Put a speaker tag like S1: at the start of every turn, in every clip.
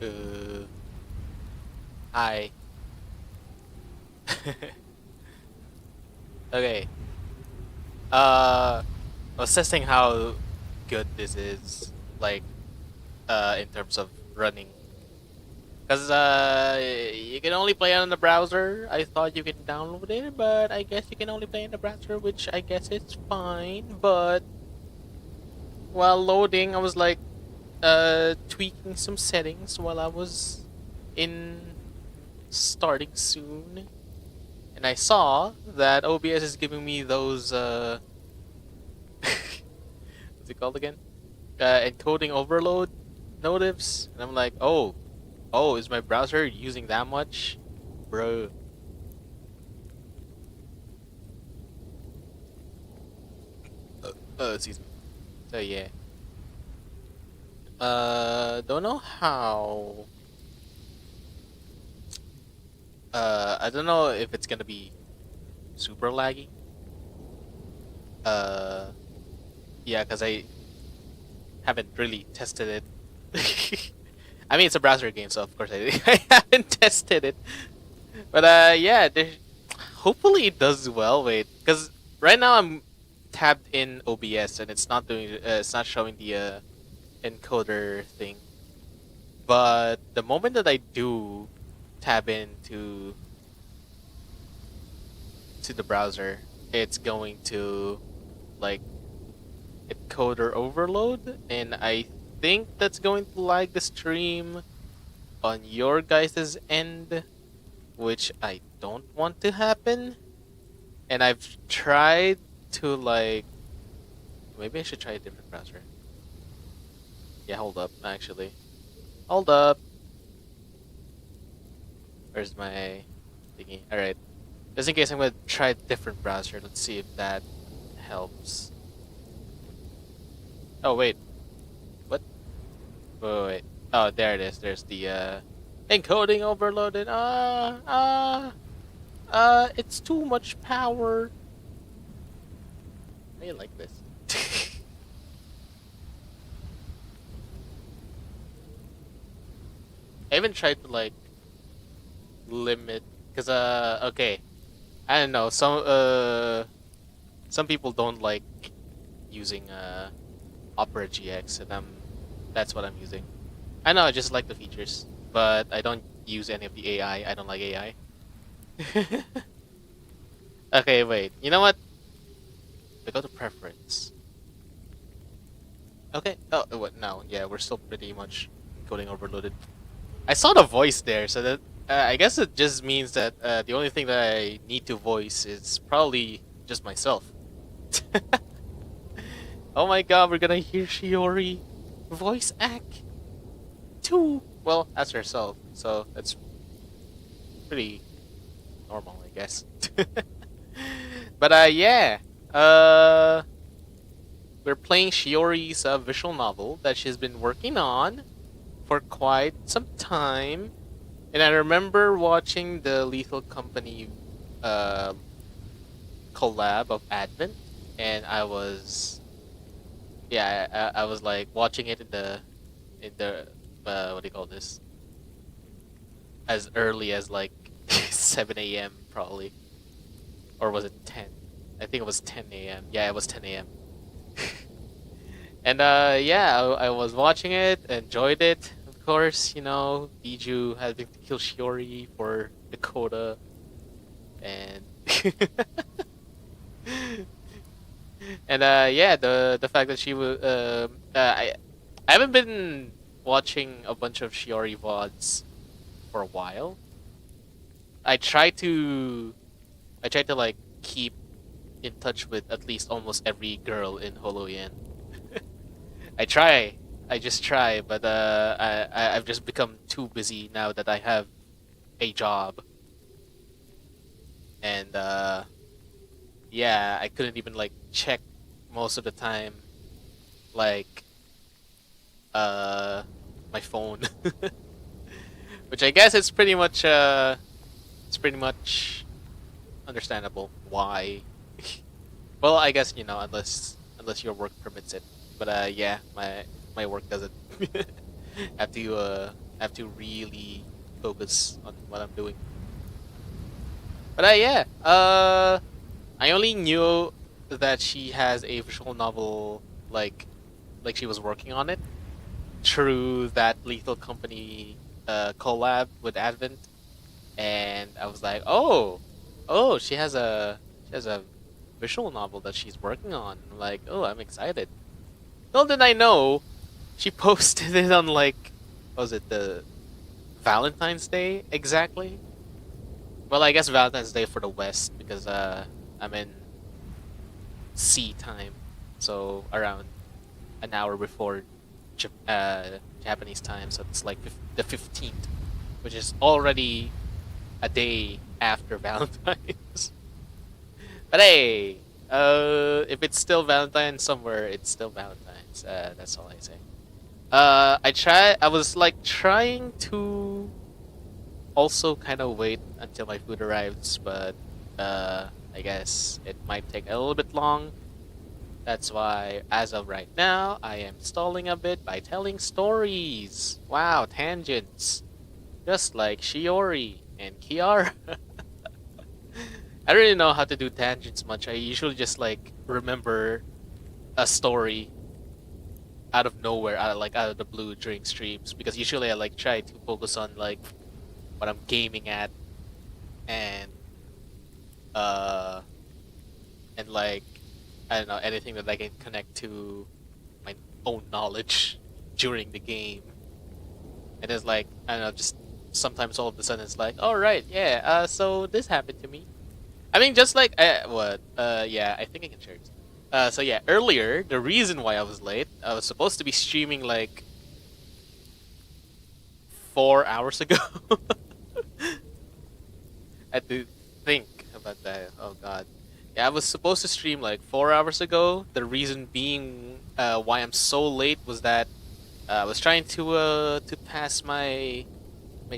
S1: Uh, I. Okay. I was testing how good this is, like, in terms of running. Because, you can only play it on the browser. I thought you can download it, but I guess you can only play in the browser, which I guess it's fine. But while loading, I was like, tweaking some settings while I was in starting soon. And I saw that OBS is giving me those, what's it called again? Encoding overload notifs. And I'm like, oh, is my browser using that much? Bro. Excuse me. So yeah. Don't know how. I don't know if it's gonna be super laggy. Uh, yeah, because I haven't really tested it. I mean, it's a browser game, so of course I haven't tested it. But yeah, hopefully it does well. Wait, because right now I'm tabbed in OBS and it's not doing. It's not showing the encoder thing. But the moment that I do tab into the browser, it's going to like encoder overload, and I think that's going to lag the stream on your guys' end, which I don't want to happen. And I've tried to like, maybe I should try a different browser. Yeah, hold up, actually. Hold up. Where's my thingy? Alright. Just in case, I'm gonna try a different browser. Let's see if that helps. Oh, wait. What? Wait. Oh, there it is. There's the encoding overloaded. It's too much power. I like this. I even tried to like limit, because okay, I don't know, some people don't like using Opera GX, and that's what I'm using. I know, I just like the features, but I don't use any of the AI. I don't like AI. Okay, wait, you know what? I go to preference. Okay. Oh, what? No. Yeah, we're still pretty much coding overloaded. I saw the voice there, so that I guess it just means that the only thing that I need to voice is probably just myself. Oh my god, we're gonna hear Shiori voice act too. Well, as herself, so that's pretty normal, I guess. But yeah, uh, we're playing Shiori's visual novel that she's been working on for quite some time. And I remember watching the Lethal Company uh, collab of Advent, and I was, yeah, I was like watching it in the what do you call this? As early as like 7 a.m. probably, or was it 10? I think it was 10 a.m. Yeah, it was 10 a.m. And yeah, I was watching it, enjoyed it. Of course, you know, Biju having to kill Shiori for Dakota, and and yeah, the fact that she was I haven't been watching a bunch of Shiori VODs for a while. I try to like keep in touch with at least almost every girl in Holoyen. I try. I just try, but I've just become too busy now that I have a job, and yeah, I couldn't even like check most of the time, like uh my phone, which I guess it's pretty much understandable why. Well, I guess, you know, unless your work permits it. But yeah, my work doesn't have to I have to really focus on what I'm doing. But yeah, I only knew that she has a visual novel, like she was working on it through that Lethal Company collab with Advent, and I was like, oh, she has a visual novel that she's working on. I'm like, oh, I'm excited. Little did I know, she posted it on like, was it the Valentine's Day exactly? Well, I guess Valentine's Day for the West because I'm in C time, so around an hour before Japanese time, so it's like the 15th, which is already a day after Valentine's. But hey, if it's still Valentine's somewhere, it's still Valentine's. That's all I say. I was like trying to also kind of wait until my food arrives, but I guess it might take a little bit long. That's why, as of right now, I am stalling a bit by telling stories. Wow, tangents. Just like Shiori and Kiara. I don't really know how to do tangents much. I usually just like remember a story out of nowhere, out of the blue during streams. Because usually I like try to focus on like what I'm gaming at, and uh and like I don't know, anything that I can connect to my own knowledge during the game. And it's like, I don't know, just sometimes all of a sudden it's like, oh right, yeah, so this happened to me. I mean, just like yeah, I think I can share it. So yeah, earlier the reason why I was late, I was supposed to be streaming like 4 hours ago. I had to think about that. Oh god. Yeah, I was supposed to stream like 4 hours ago. The reason being why I'm so late was that I was trying to pass my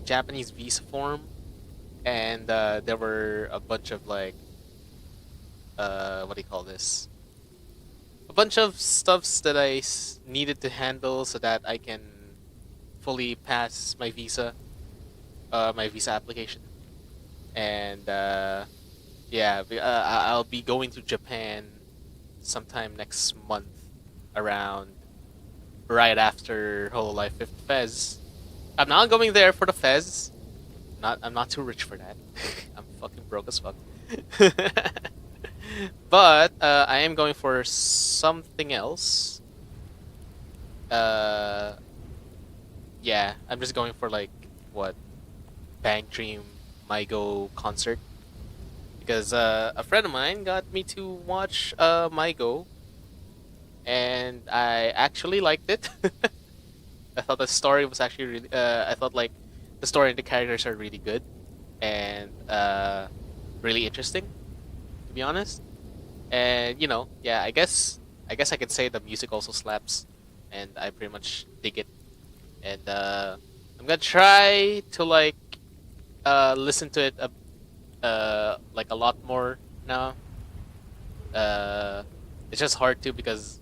S1: Japanese visa form, and there were a bunch of like what do you call this? A bunch of stuffs that needed to handle so that I can fully pass my visa application. And yeah, I'll be going to Japan sometime next month, around right after Hololive 5th Fez. I'm not going there for the Fez. I'm not too rich for that. I'm fucking broke as fuck. But I am going for something else. Yeah, I'm just going for like what, Bang Dream Mygo concert, because a friend of mine got me to watch Mygo, and I actually liked it. I thought the story was actually really. I thought like the story and the characters are really good, and really interesting, to be honest. And you know, yeah, I guess I could say the music also slaps, and I pretty much dig it. And I'm gonna try to like listen to it like a lot more now. It's just hard to, because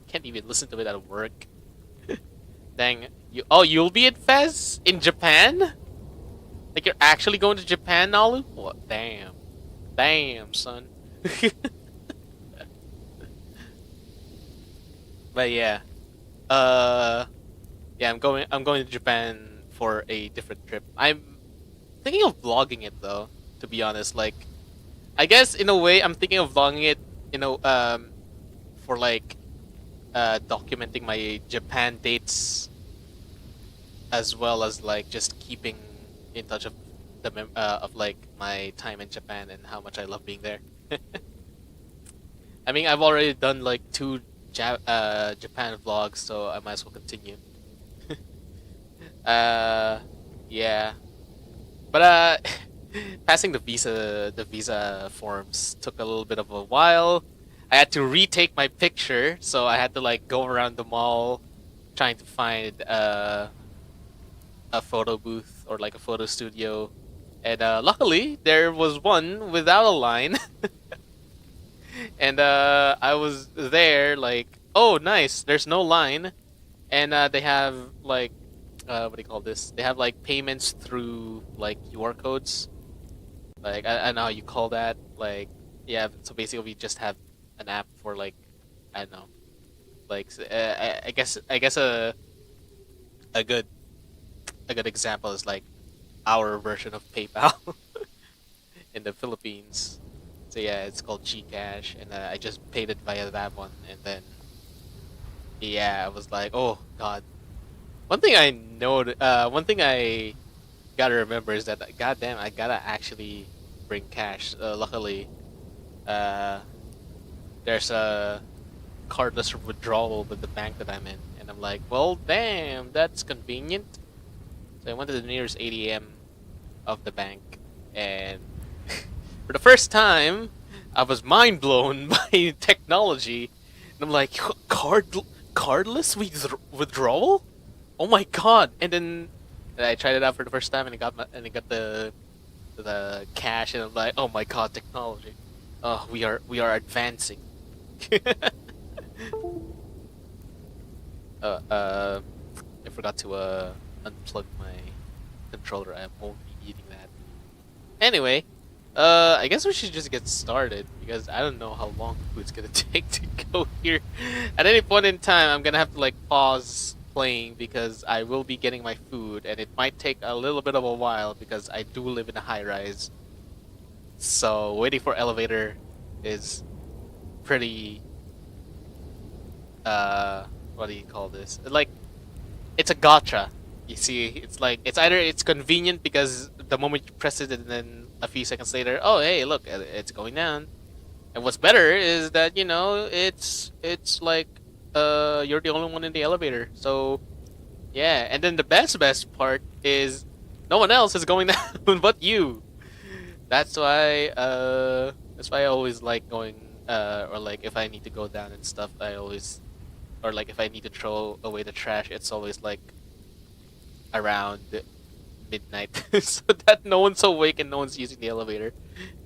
S1: can't even listen to it at work. Dang, you'll be at Fez in Japan? Like you're actually going to Japan, Nalu? What? Damn, son. But yeah, yeah, I'm going to Japan for a different trip. I'm thinking of vlogging it though, to be honest. Like, I guess in a way I'm thinking of vlogging it, for like documenting my Japan dates, as well as like just keeping in touch of of like my time in Japan and how much I love being there. I mean, I've already done like two Japan vlogs, so I might as well continue. Yeah, but passing the visa forms took a little bit of a while. I had to retake my picture, so I had to like go around the mall trying to find a photo booth or like a photo studio, and luckily there was one without a line. And I was there like, oh nice, there's no line, and they have like what do you call this? They have like payments through like QR codes. Like I don't know how you call that. Like yeah, so basically we just have an app for like I don't know. Like I guess a good a good example is like our version of PayPal in the Philippines. So yeah, it's called Gcash, and I just paid it via that one, and then yeah, I was like, oh god. One thing I gotta remember is that goddamn, I gotta actually bring cash. Luckily, uh, there's a cardless withdrawal with the bank that I'm in, and I'm like, well, damn, that's convenient. So I went to the nearest ATM of the bank, and for the first time, I was mind blown by technology, and I'm like, cardless withdrawal? Oh my god! And then I tried it out for the first time, and I got the cash, and I'm like, oh my god, technology! Oh, we are advancing. I forgot to unplug my controller. I won't be eating that. Anyway, I guess we should just get started because I don't know how long it's gonna take to go here. At any point in time, I'm gonna have to like pause playing because I will be getting my food, and it might take a little bit of a while because I do live in a high rise. So waiting for elevator is pretty what do you call this? Like it's a gotcha. You see, it's like it's either it's convenient because the moment you press it and then a few seconds later, oh hey, look, it's going down. And what's better is that you know it's like you're the only one in the elevator. So yeah, and then the best part is no one else is going down but you. That's why I always like going or like if I need to go down and stuff, I always or like if I need to throw away the trash, it's always like around midnight so that no one's awake and no one's using the elevator.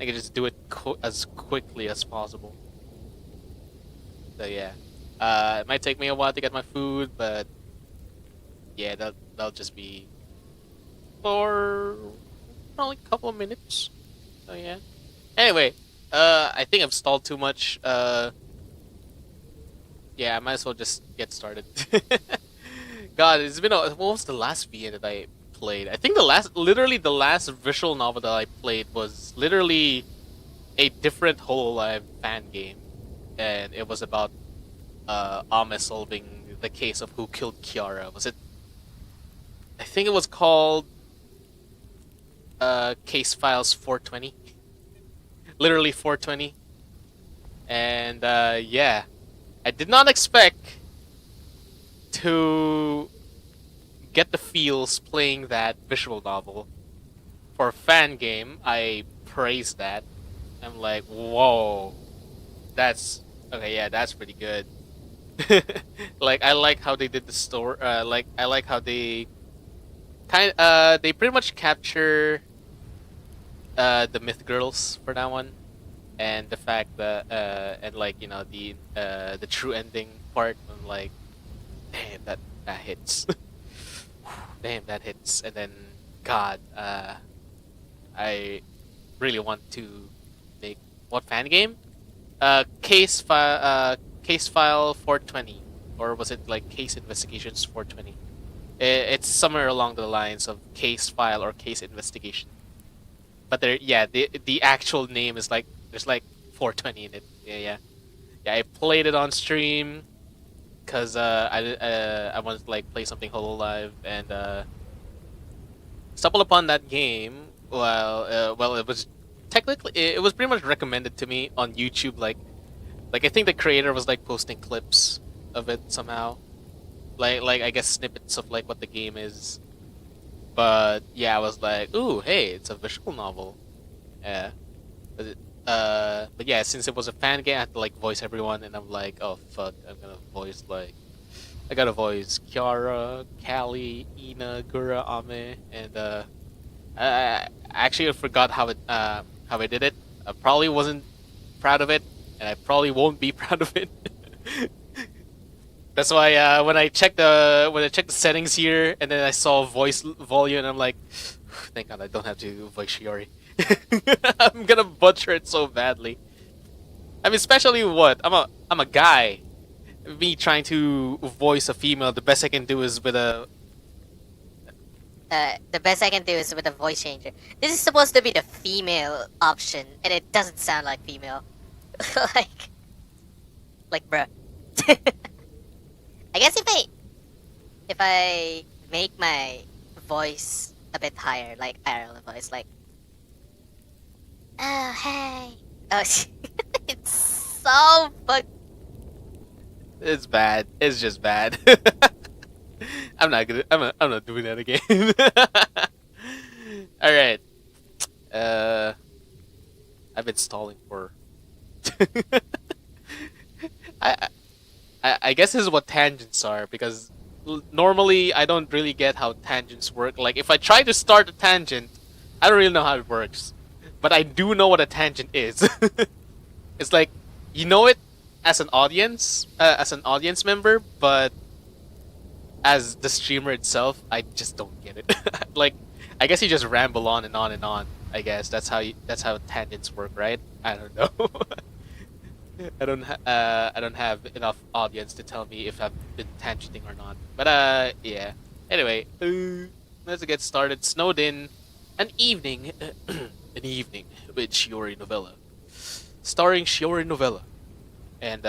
S1: I can just do it as quickly as possible. So yeah, it might take me a while to get my food, but yeah, that'll just be for probably a couple of minutes. So yeah. Anyway, I think I've stalled too much. Yeah, I might as well just get started. God, it's been what was the last VN that I played? I think literally the last visual novel that I played was literally a different Hololive fan game, and it was about Ame solving the case of who killed Kiara. Was it? I think it was called Case Files 420. Literally 420. And yeah, I did not expect to get the feels playing that visual novel. For a fan game, I praise that. I'm like, whoa, that's okay. Yeah, that's pretty good. Like I like how they did the story. Like I like how they they pretty much capture the myth girls for that one, and the fact that and like you know the true ending part. I'm like, damn, that hits. Damn, that hits. And then God, I really want to make what fan game? Case file 420, or was it like Case Investigations 420? It's somewhere along the lines of Case File or Case Investigation. But there, yeah, the actual name is like there's like 420 in it. Yeah. I played it on stream because I wanted to like play something Hololive and stumbled upon that game. Well, it was technically it was pretty much recommended to me on YouTube. Like I think the creator was like posting clips of it somehow. Like I guess snippets of like what the game is. But yeah, I was like, ooh, hey, it's a visual novel. Yeah. But yeah, since it was a fan game, I had to like voice everyone, and I'm like, oh fuck, I gotta voice Kiara, Callie, Ina, Gura, Ame, and I actually forgot how I did it. I probably wasn't proud of it, and I probably won't be proud of it. That's why when I check the settings here and then I saw voice volume and I'm like, thank God I don't have to voice Shiori. I'm gonna butcher it so badly. I mean, especially what I'm a guy. Me trying to voice a female, the best I can do is with a
S2: The best I can do is with a voice changer. This is supposed to be the female option, and it doesn't sound like female. like, bruh. I guess if I make my voice a bit higher, like IRL voice, like, oh hey, oh, it's so fuck.
S1: It's bad. It's just bad. I'm not gonna. I'm not doing that again. All right. I've been stalling for. I, I guess this is what tangents are because normally I don't really get how tangents work. Like if I try to start a tangent, I don't really know how it works, but I do know what a tangent is. It's like you know it as an audience member, but as the streamer itself, I just don't get it. Like, I guess you just ramble on and on and on. I guess that's how tangents work, right? I don't know. I don't have enough audience to tell me if I've been tangenting or not. But yeah. Anyway, let's get started. Snowed in, an evening, an evening with Shiori Novella, starring Shiori Novella, and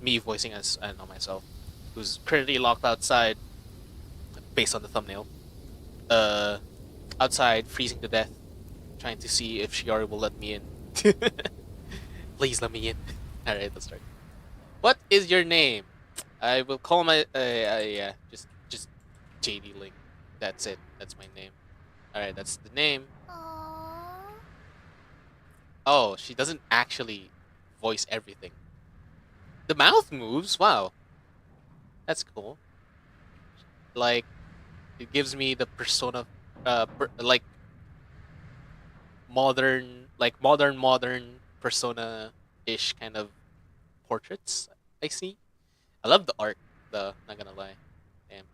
S1: me voicing as I don't know myself, who's currently locked outside, based on the thumbnail. Outside, freezing to death, trying to see if Shiori will let me in. Please let me in. All right, let's start. What is your name? I will call my yeah, just JD Link. That's it. That's my name. All right, that's the name.
S2: Aww.
S1: Oh, she doesn't actually voice everything. The mouth moves. Wow, that's cool. Like, it gives me the persona, like modern persona-ish kind of portraits. I see. I love the art, though. Not gonna lie. Damn.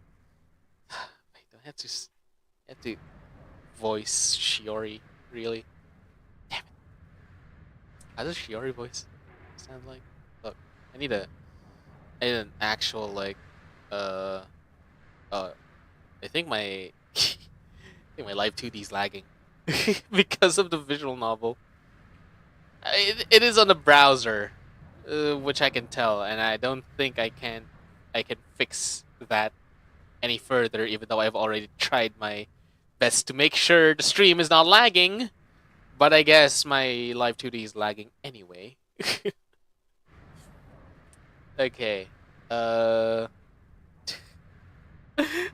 S1: Wait, do I have to voice Shiori? Really? Damn it. How does Shiori voice sound like? Look, I need an actual like, uh, I think my live 2D is lagging because of the visual novel. It is on the browser, which I can tell, and I don't think I can fix that any further, even though I've already tried my best to make sure the stream is not lagging. But I guess my live 2D is lagging anyway. Okay. I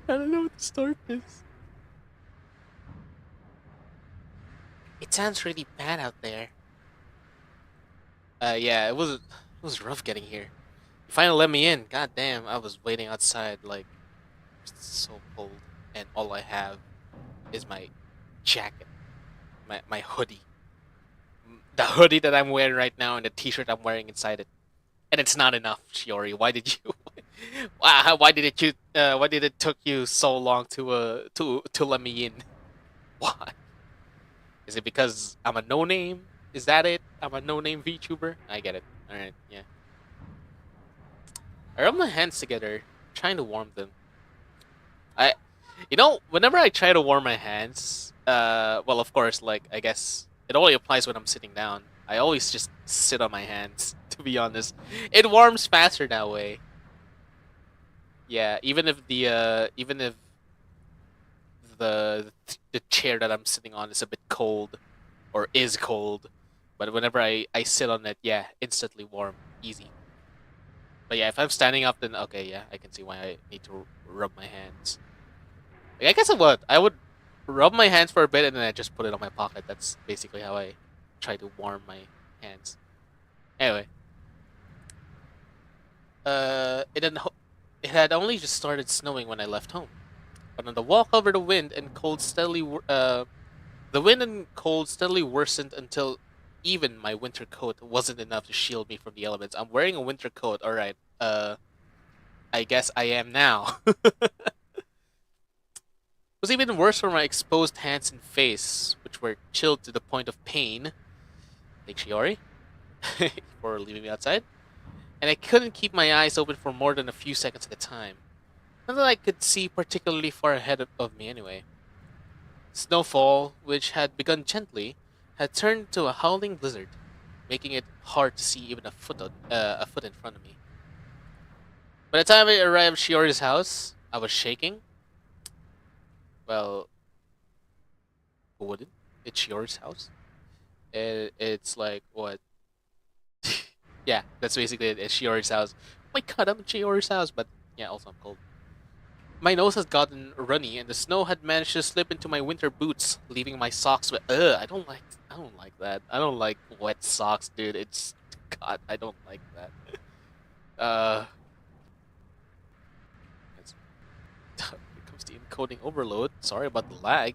S1: don't know what to start this. It sounds really bad out there. Yeah, it was rough getting here. You finally let me in. God damn, I was waiting outside like so cold, and all I have is my jacket, my hoodie, the hoodie that I'm wearing right now, and the T-shirt I'm wearing inside it. And it's not enough, Shiori. Why did you? Why did it took you so long to let me in? Why? Is it because I'm a no-name? Is that it? I'm a no-name VTuber? I get it. Alright, yeah. I rub my hands together, trying to warm them. Whenever I try to warm my hands, well, of course, like, I guess it only applies when I'm sitting down. I always just sit on my hands, to be honest. It warms faster that way. Yeah, even if the chair that I'm sitting on is a bit cold, or is cold, but whenever I sit on it, yeah, instantly warm, easy. But yeah, if I'm standing up, then okay, yeah, I can see why I need to rub my hands. Like, I guess I would rub my hands for a bit and then I just put it on my pocket. That's basically how I try to warm my hands. Anyway, it had only just started snowing when I left home. But on the walk over the wind and cold the wind and cold steadily worsened until even my winter coat wasn't enough to shield me from the elements. I'm wearing a winter coat. All right. I guess I am now. It was even worse for my exposed hands and face, which were chilled to the point of pain. Thanks, Shiori, for leaving me outside. And I couldn't keep my eyes open for more than a few seconds at a time. Not that I could see particularly far ahead of me anyway. Snowfall, which had begun gently, had turned to a howling blizzard, making it hard to see even a foot in front of me. By the time I arrived at Shiori's house, I was shaking. Well, who wouldn't? It's Shiori's house. It's like, what? Yeah, that's basically it. It's Shiori's house. Oh my god, I'm at Shiori's house, but yeah, also I'm cold. My nose has gotten runny, and the snow had managed to slip into my winter boots, leaving my socks wet. I don't like that. I don't like wet socks, dude. It's God, I don't like that. It's, when it comes to encoding overload, sorry about the lag.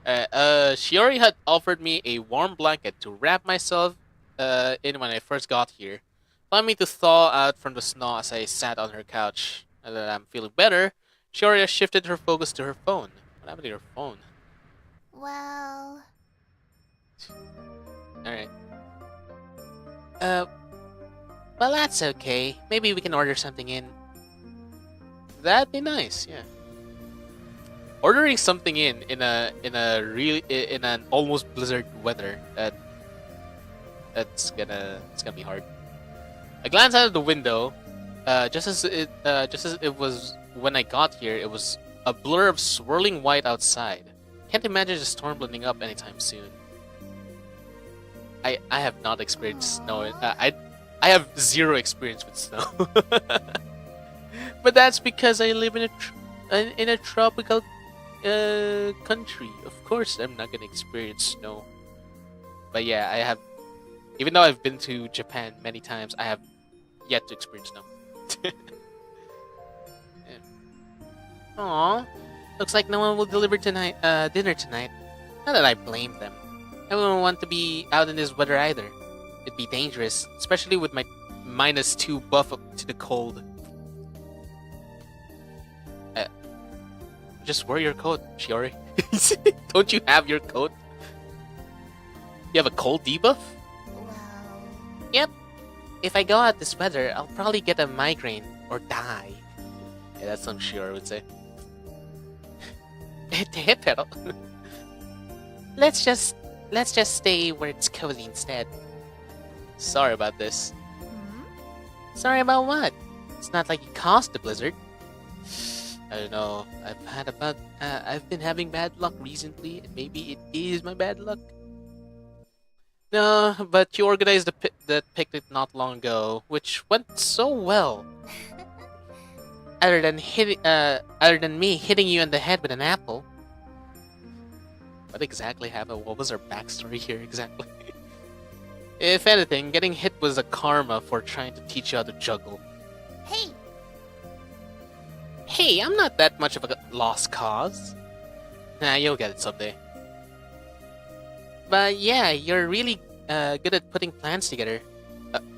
S1: Shiori had offered me a warm blanket to wrap myself in when I first got here, allowing me to thaw out from the snow as I sat on her couch. Now that I'm feeling better, Shiori has shifted her focus to her phone. What happened to your phone?
S3: Well...
S1: Alright. Well, that's okay. Maybe we can order something in. That'd be nice, yeah. Ordering something in an almost blizzard weather, it's gonna be hard. I glanced out of the window. Just as it was when I got here, it was a blur of swirling white outside. Can't imagine a storm blending up anytime soon. I have not experienced snow. I have zero experience with snow. But that's because I live in a tropical country. Of course, I'm not gonna experience snow. But yeah, I have. Even though I've been to Japan many times, I have yet to experience snow. Aww, looks like no one will deliver tonight. Dinner tonight. Not that I blame them. I wouldn't want to be out in this weather either. It'd be dangerous, especially with my -2 buff up to the cold. Just wear your coat, Shiori. Don't you have your coat? You have a cold debuff?
S3: well...
S1: Yep. If I go out this weather, I'll probably get a migraine or die. Yeah, that's something Shiori would say. Pero let's just stay where it's cozy instead. Sorry about this.
S3: Hmm?
S1: Sorry about what? It's not like you caused the blizzard. I don't know. I've been having bad luck recently, and maybe it is my bad luck. No, but you organized the picnic not long ago, which went so well. Other than me hitting you in the head with an apple. What exactly happened? What was our backstory here exactly? If anything, getting hit was a karma for trying to teach you how to juggle.
S3: Hey!
S1: Hey, I'm not that much of a lost cause. Nah, you'll get it someday. But yeah, you're really good at putting plans together.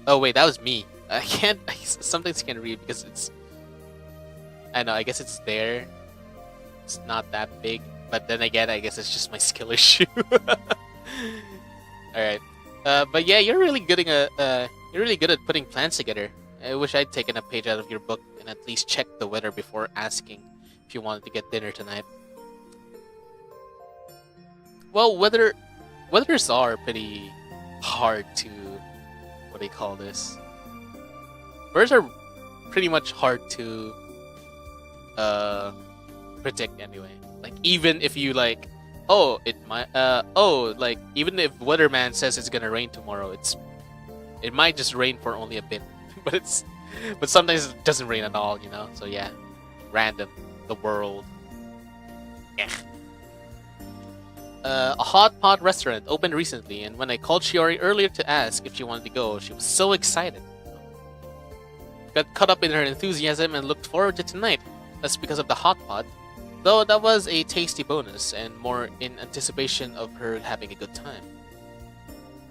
S1: Oh wait, that was me. I can't. Sometimes I can't read because it's. I know. I guess it's there. It's not that big, but then again, I guess it's just my skill issue. All right. But yeah, you're really good at putting plans together. I wish I'd taken a page out of your book and at least checked the weather before asking if you wanted to get dinner tonight. Well, weathers are pretty hard to, what do you call this? Weathers are pretty much hard to predict anyway. Like even if you like, oh, it might, like even if weatherman says it's gonna rain tomorrow, it might just rain for only a bit, but sometimes it doesn't rain at all, you know. So yeah, random, the world. Ech. A hot pot restaurant opened recently, and when I called Shiori earlier to ask if she wanted to go, she was so excited. Got caught up in her enthusiasm and looked forward to tonight. That's because of the hot pot, though that was a tasty bonus and more in anticipation of her having a good time.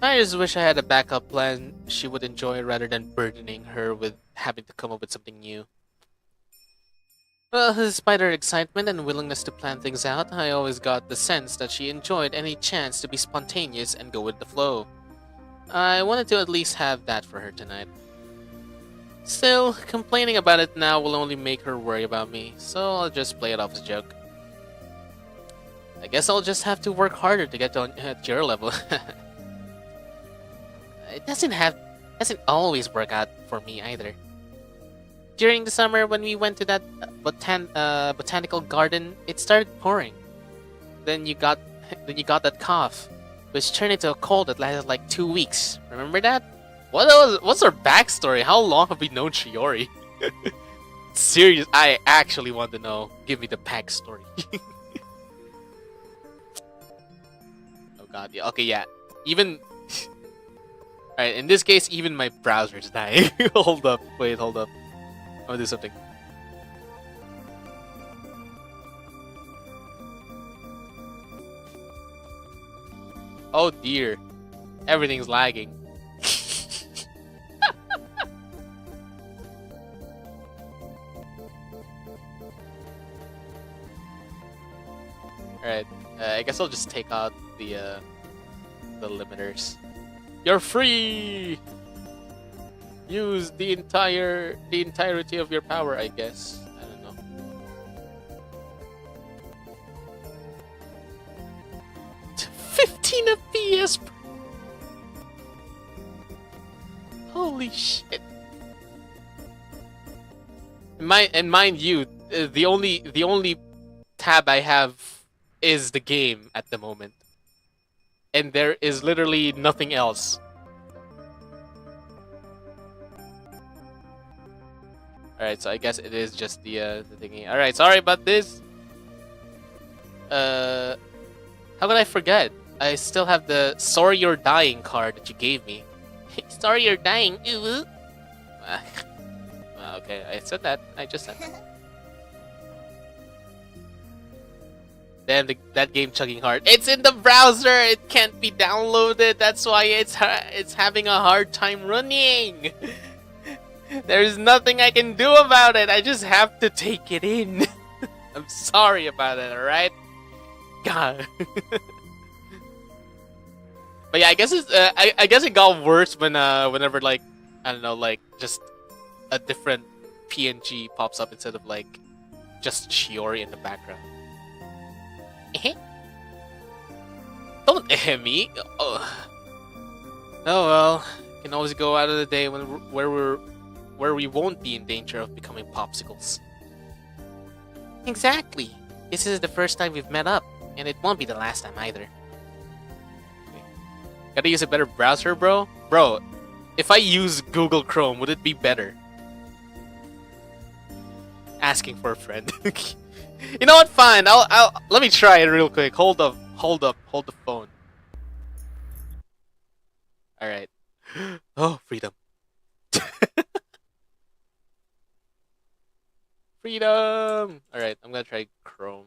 S1: I just wish I had a backup plan she would enjoy rather than burdening her with having to come up with something new. Well, despite her excitement and willingness to plan things out, I always got the sense that she enjoyed any chance to be spontaneous and go with the flow. I wanted to at least have that for her tonight. Still, complaining about it now will only make her worry about me, so I'll just play it off as a joke. I guess I'll just have to work harder to get at your level. It doesn't always work out for me either. During the summer when we went to that botanical garden, it started pouring. Then you got that cough, which turned into a cold that lasted like 2 weeks. Remember that? What's her backstory? How long have we known Shiori? Serious, I actually want to know. Give me the backstory. Oh god, yeah. Okay, yeah. Even alright, in this case, even my browser's dying. Hold up, wait, hold up. I'm gonna do something. Oh dear. Everything's lagging. Alright, I guess I'll just take out the limiters. You're free! Use the entirety of your power, I guess. I don't know. To 15 FPS. Holy shit! And mind you, the only tab I have is the game at the moment, and there is literally nothing else. Alright, so I guess it is just the thingy. Alright, sorry about this. How could I forget? I still have the sorry you're dying card that you gave me. Sorry you're dying. Ooh. Okay, I said that. I just said that. Damn, that game chugging hard. It's in the browser. It can't be downloaded. That's why it's having a hard time running. There's nothing I can do about it. I just have to take it in. I'm sorry about it. All right. God. But yeah, I guess it's I guess it got worse when whenever like I don't know, like just a different PNG pops up instead of like just Shiori in the background. Don't me. Oh well, can always go out of the day where we won't be in danger of becoming popsicles. Exactly. This is the first time we've met up, and it won't be the last time either. Gotta use a better browser, bro? Bro, if I use Google Chrome, would it be better? Asking for a friend. You know what? Fine. I'll let me try it real quick. Hold the phone. All right. Oh, freedom. Freedom. All right, I'm gonna try Chrome.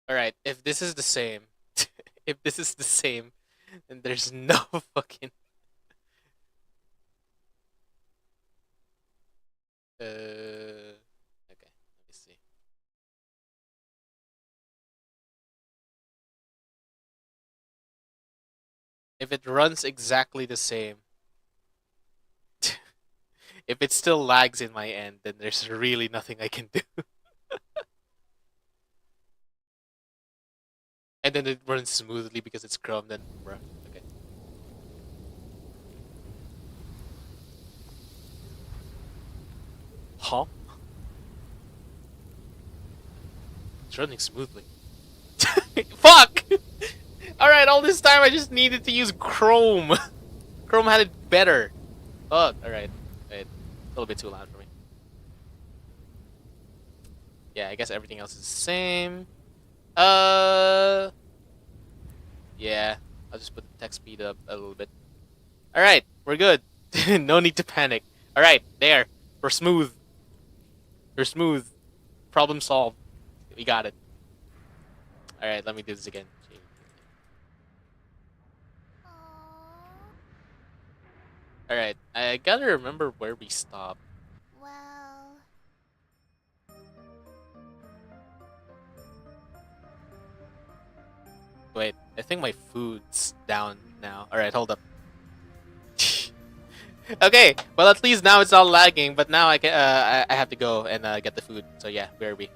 S1: All right, if this is the same, if this is the same, then there's no fucking. Okay, let me see. If it runs exactly the same, if it still lags in my end, then there's really nothing I can do. And then it runs smoothly because it's Chrome, then bruh. Okay. Huh? It's running smoothly. Fuck! Alright, all this time I just needed to use Chrome. Chrome had it better. Fuck, alright. Wait, a little bit too loud for me. Yeah, I guess everything else is the same. Yeah. I'll just put the text speed up a little bit. Alright, we're good. No need to panic. Alright, there. We're smooth. We're smooth. Problem solved. We got it. Alright, let me do this again.
S3: Aw.
S1: Alright, I gotta remember where we stopped.
S3: Well,
S1: Wait, I think my food's down now. Alright, hold up. Okay, well at least now it's all lagging, but now I can I have to go and get the food. So yeah, where are we?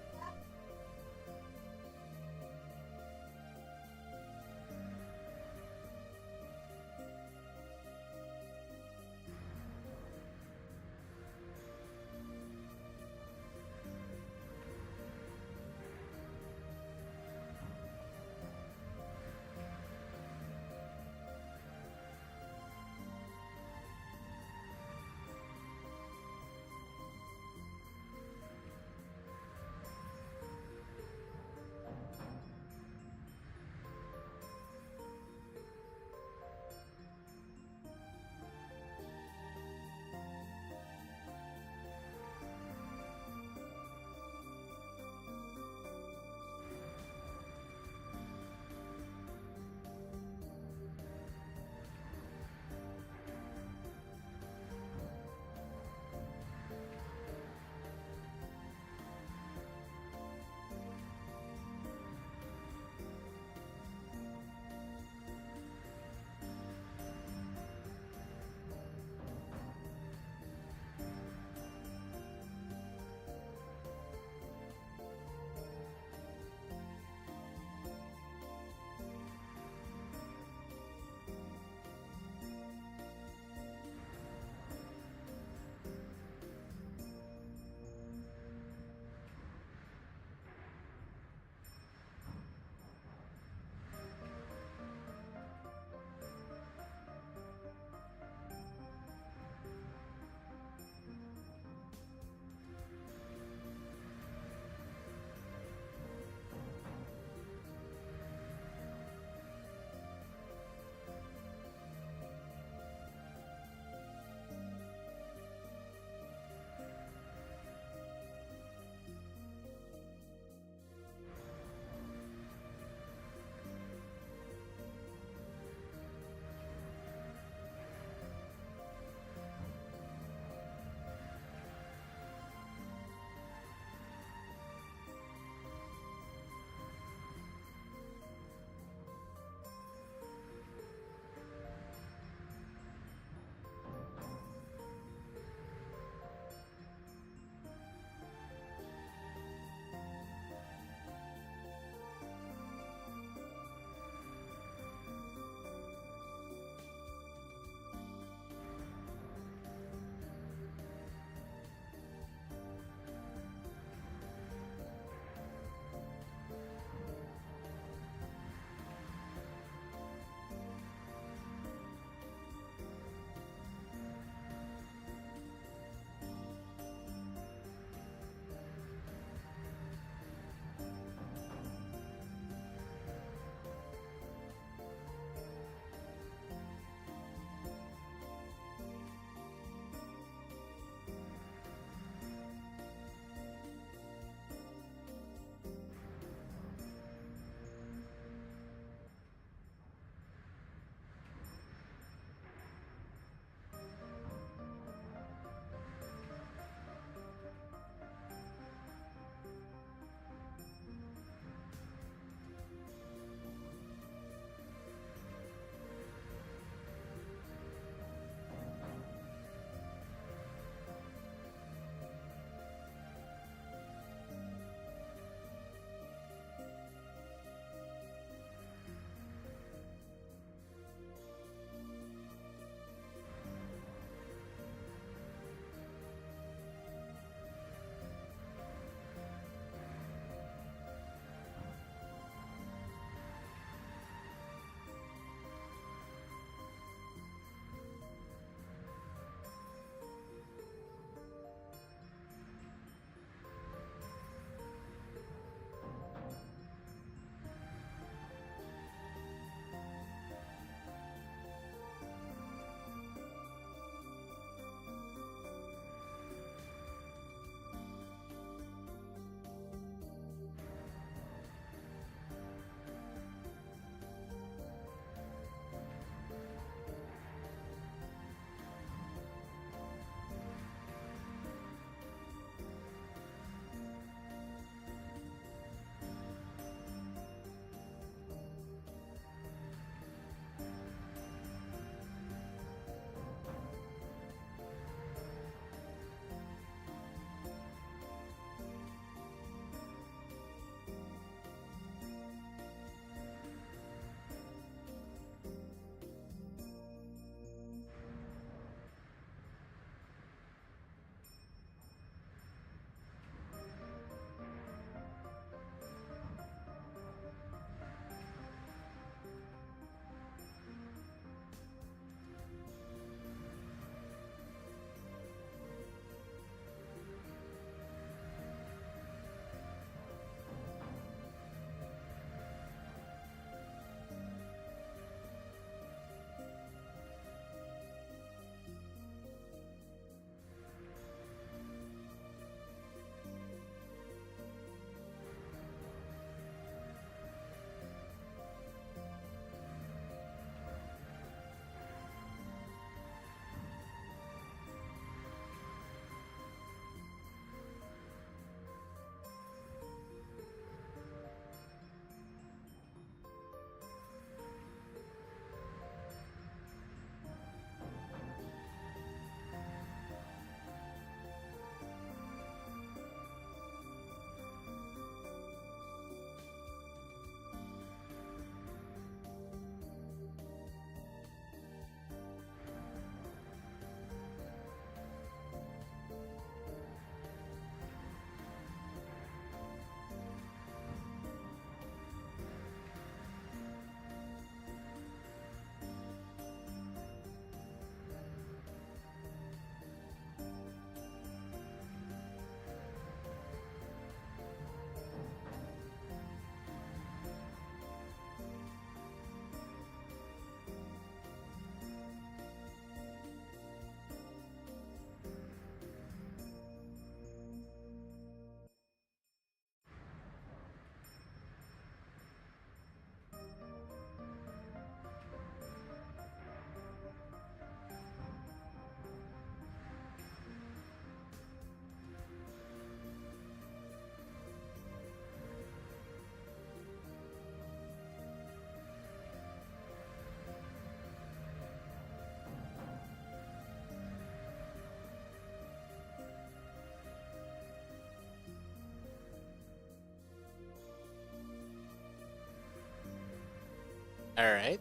S1: Alright.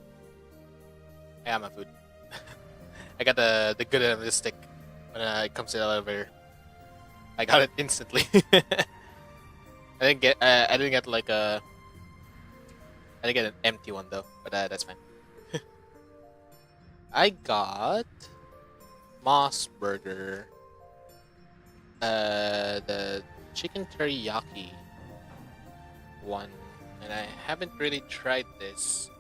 S1: I got my food. I got the good end of the stick when it comes to the elevator. I got it instantly. I didn't get like a. I didn't get an empty one though, but that's fine. I got Moss Burger, the chicken teriyaki one, and I haven't really tried this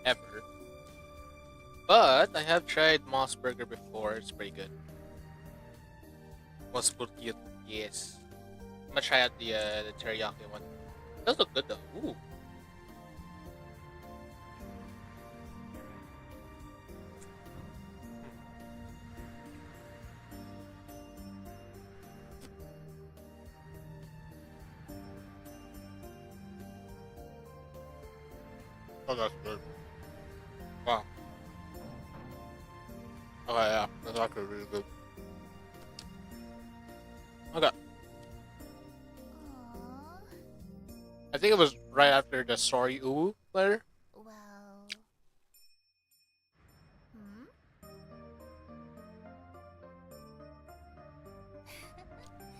S1: ever, but I have tried Moss Burger before. It's pretty good. Moss Burger, yes. I'm gonna try out the teriyaki one. It does look good though. Ooh. Oh, that's good. Wow. Okay, yeah, that's actually really good. Okay.
S3: Aww.
S1: I think it was right after the sorry ooh letter.
S3: Well. Hmm?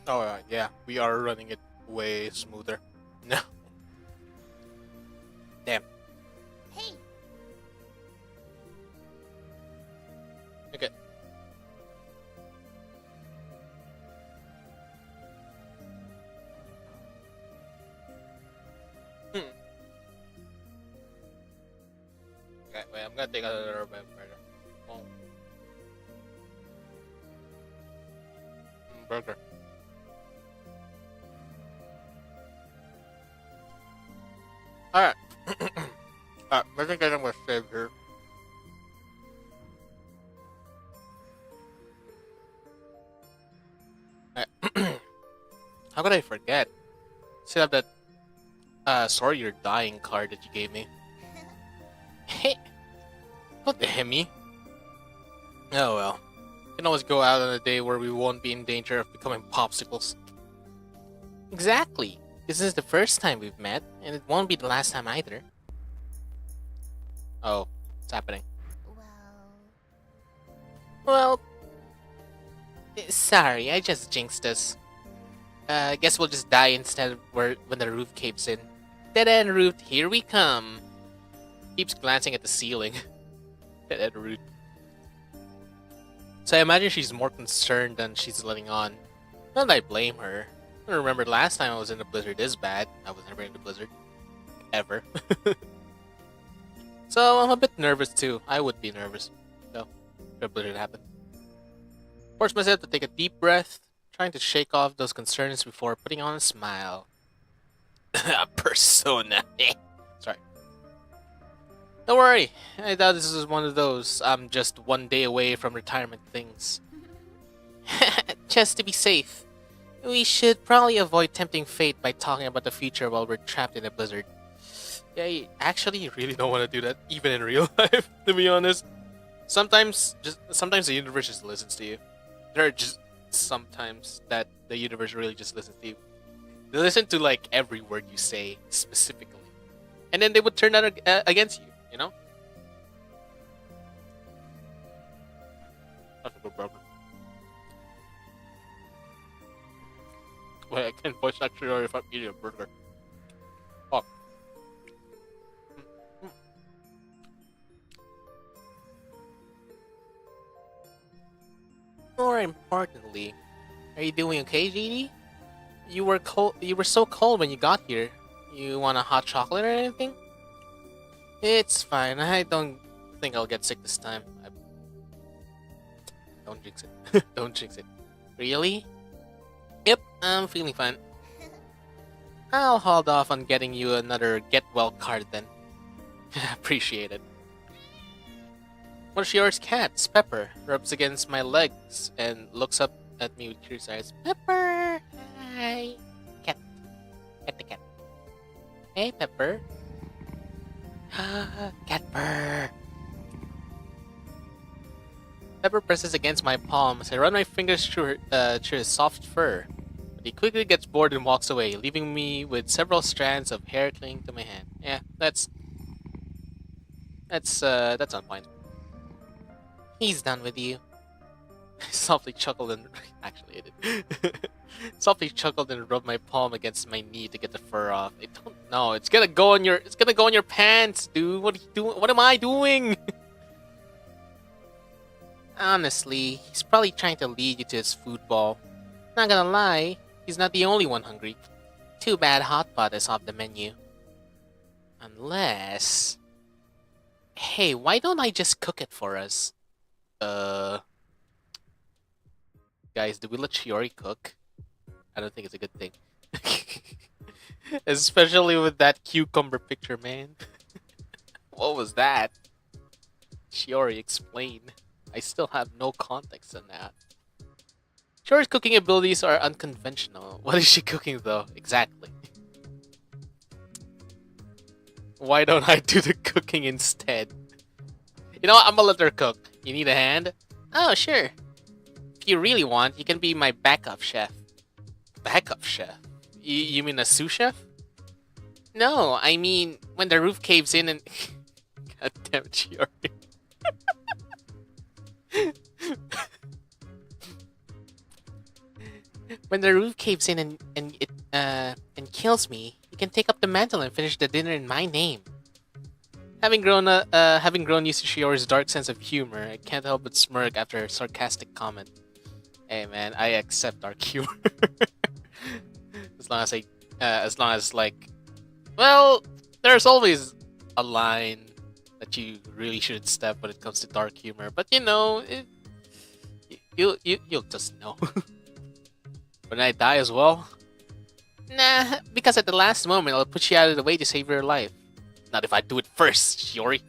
S1: Oh, yeah, we are running it way smoother. No. Damn.
S3: Hey!
S1: Okay. Okay, wait, I'm gonna take another bite further. Oh. Burger. Alright. Alright, I think I'm gonna save here. Alright. How could I forget? Still have that sorry you're dying card that you gave me. Hey, don't hit me. Oh well. You can always go out on a day where we won't be in danger of becoming popsicles. Exactly. This is the first time we've met, and it won't be the last time either. Oh, what's happening?
S3: Well.
S1: Well, sorry, I just jinxed us. Guess we'll just die instead when the roof caves in. Dead end roof, here we come. Keeps glancing at the ceiling. Dead end roof. So I imagine she's more concerned than she's letting on. Not that I blame her. I remember last time I was in a blizzard this bad. I was never in a blizzard. Ever. So I'm a bit nervous too. I would be nervous. So, if a blizzard happened. Force myself to take a deep breath, trying to shake off those concerns before putting on a smile. Persona. Sorry. Don't worry. I thought this was one of those I'm just one day away from retirement things. Just to be safe. We should probably avoid tempting fate by talking about the future while we're trapped in a blizzard. Yeah, I actually really don't want to do that, even in real life, to be honest. Sometimes the universe just listens to you. There are just sometimes that the universe really just listens to you. They listen to like every word you say specifically, and then they would turn that against you. You know. That's a good burger. Wait, I can't voice act Shiori if I'm eating a burger. Fuck. More importantly, are you doing okay, GD? You were cold. You were so cold when you got here. You want a hot chocolate or anything? It's fine. I don't think I'll get sick this time. Don't jinx it. Don't jinx it. Really? Yep, I'm feeling fine. I'll hold off on getting you another get well card then. Appreciate it. One of Shiori's cats, Pepper, rubs against my legs and looks up at me with curious eyes. Pepper! Hi! Cat. Pet the cat. Hey, Pepper. Cat purr. Pepper presses against my palm as I run my fingers through his soft fur. But he quickly gets bored and walks away, leaving me with several strands of hair clinging to my hand. Yeah, that's That's on point. He's done with you. Softly chuckled and actually I did. Softly chuckled and rubbed my palm against my knee to get the fur off. I don't know. It's gonna go on your pants, dude. What are you doing? What am I doing? Honestly, he's probably trying to lead you to his food ball. Not gonna lie, he's not the only one hungry. Too bad hot pot is off the menu. Unless... Hey, why don't I just cook it for us? Guys, do we let Shiori cook? I don't think it's a good thing. Especially with that cucumber picture, man. What was that? Shiori, explain. I still have no context on that. Shiori's cooking abilities are unconventional. What is she cooking, though? Exactly. Why don't I do the cooking instead? You know what? I'm gonna let her cook. You need a hand? Oh, sure. If you really want, you can be my backup chef. Backup chef? You mean a sous chef? No, I mean when the roof caves in and... God damn it, Shiori. When the roof caves in and kills me, you can take up the mantle and finish the dinner in my name. Having grown used to Shiori's dark sense of humor, I can't help but smirk after her sarcastic comment. Hey man, I accept dark humor. as long as like, well, there's always a line that you really shouldn't step when it comes to dark humor. But you know, you'll just know. When I die as well? Nah, because at the last moment I'll put you out of the way to save your life. Not if I do it first, Shiori.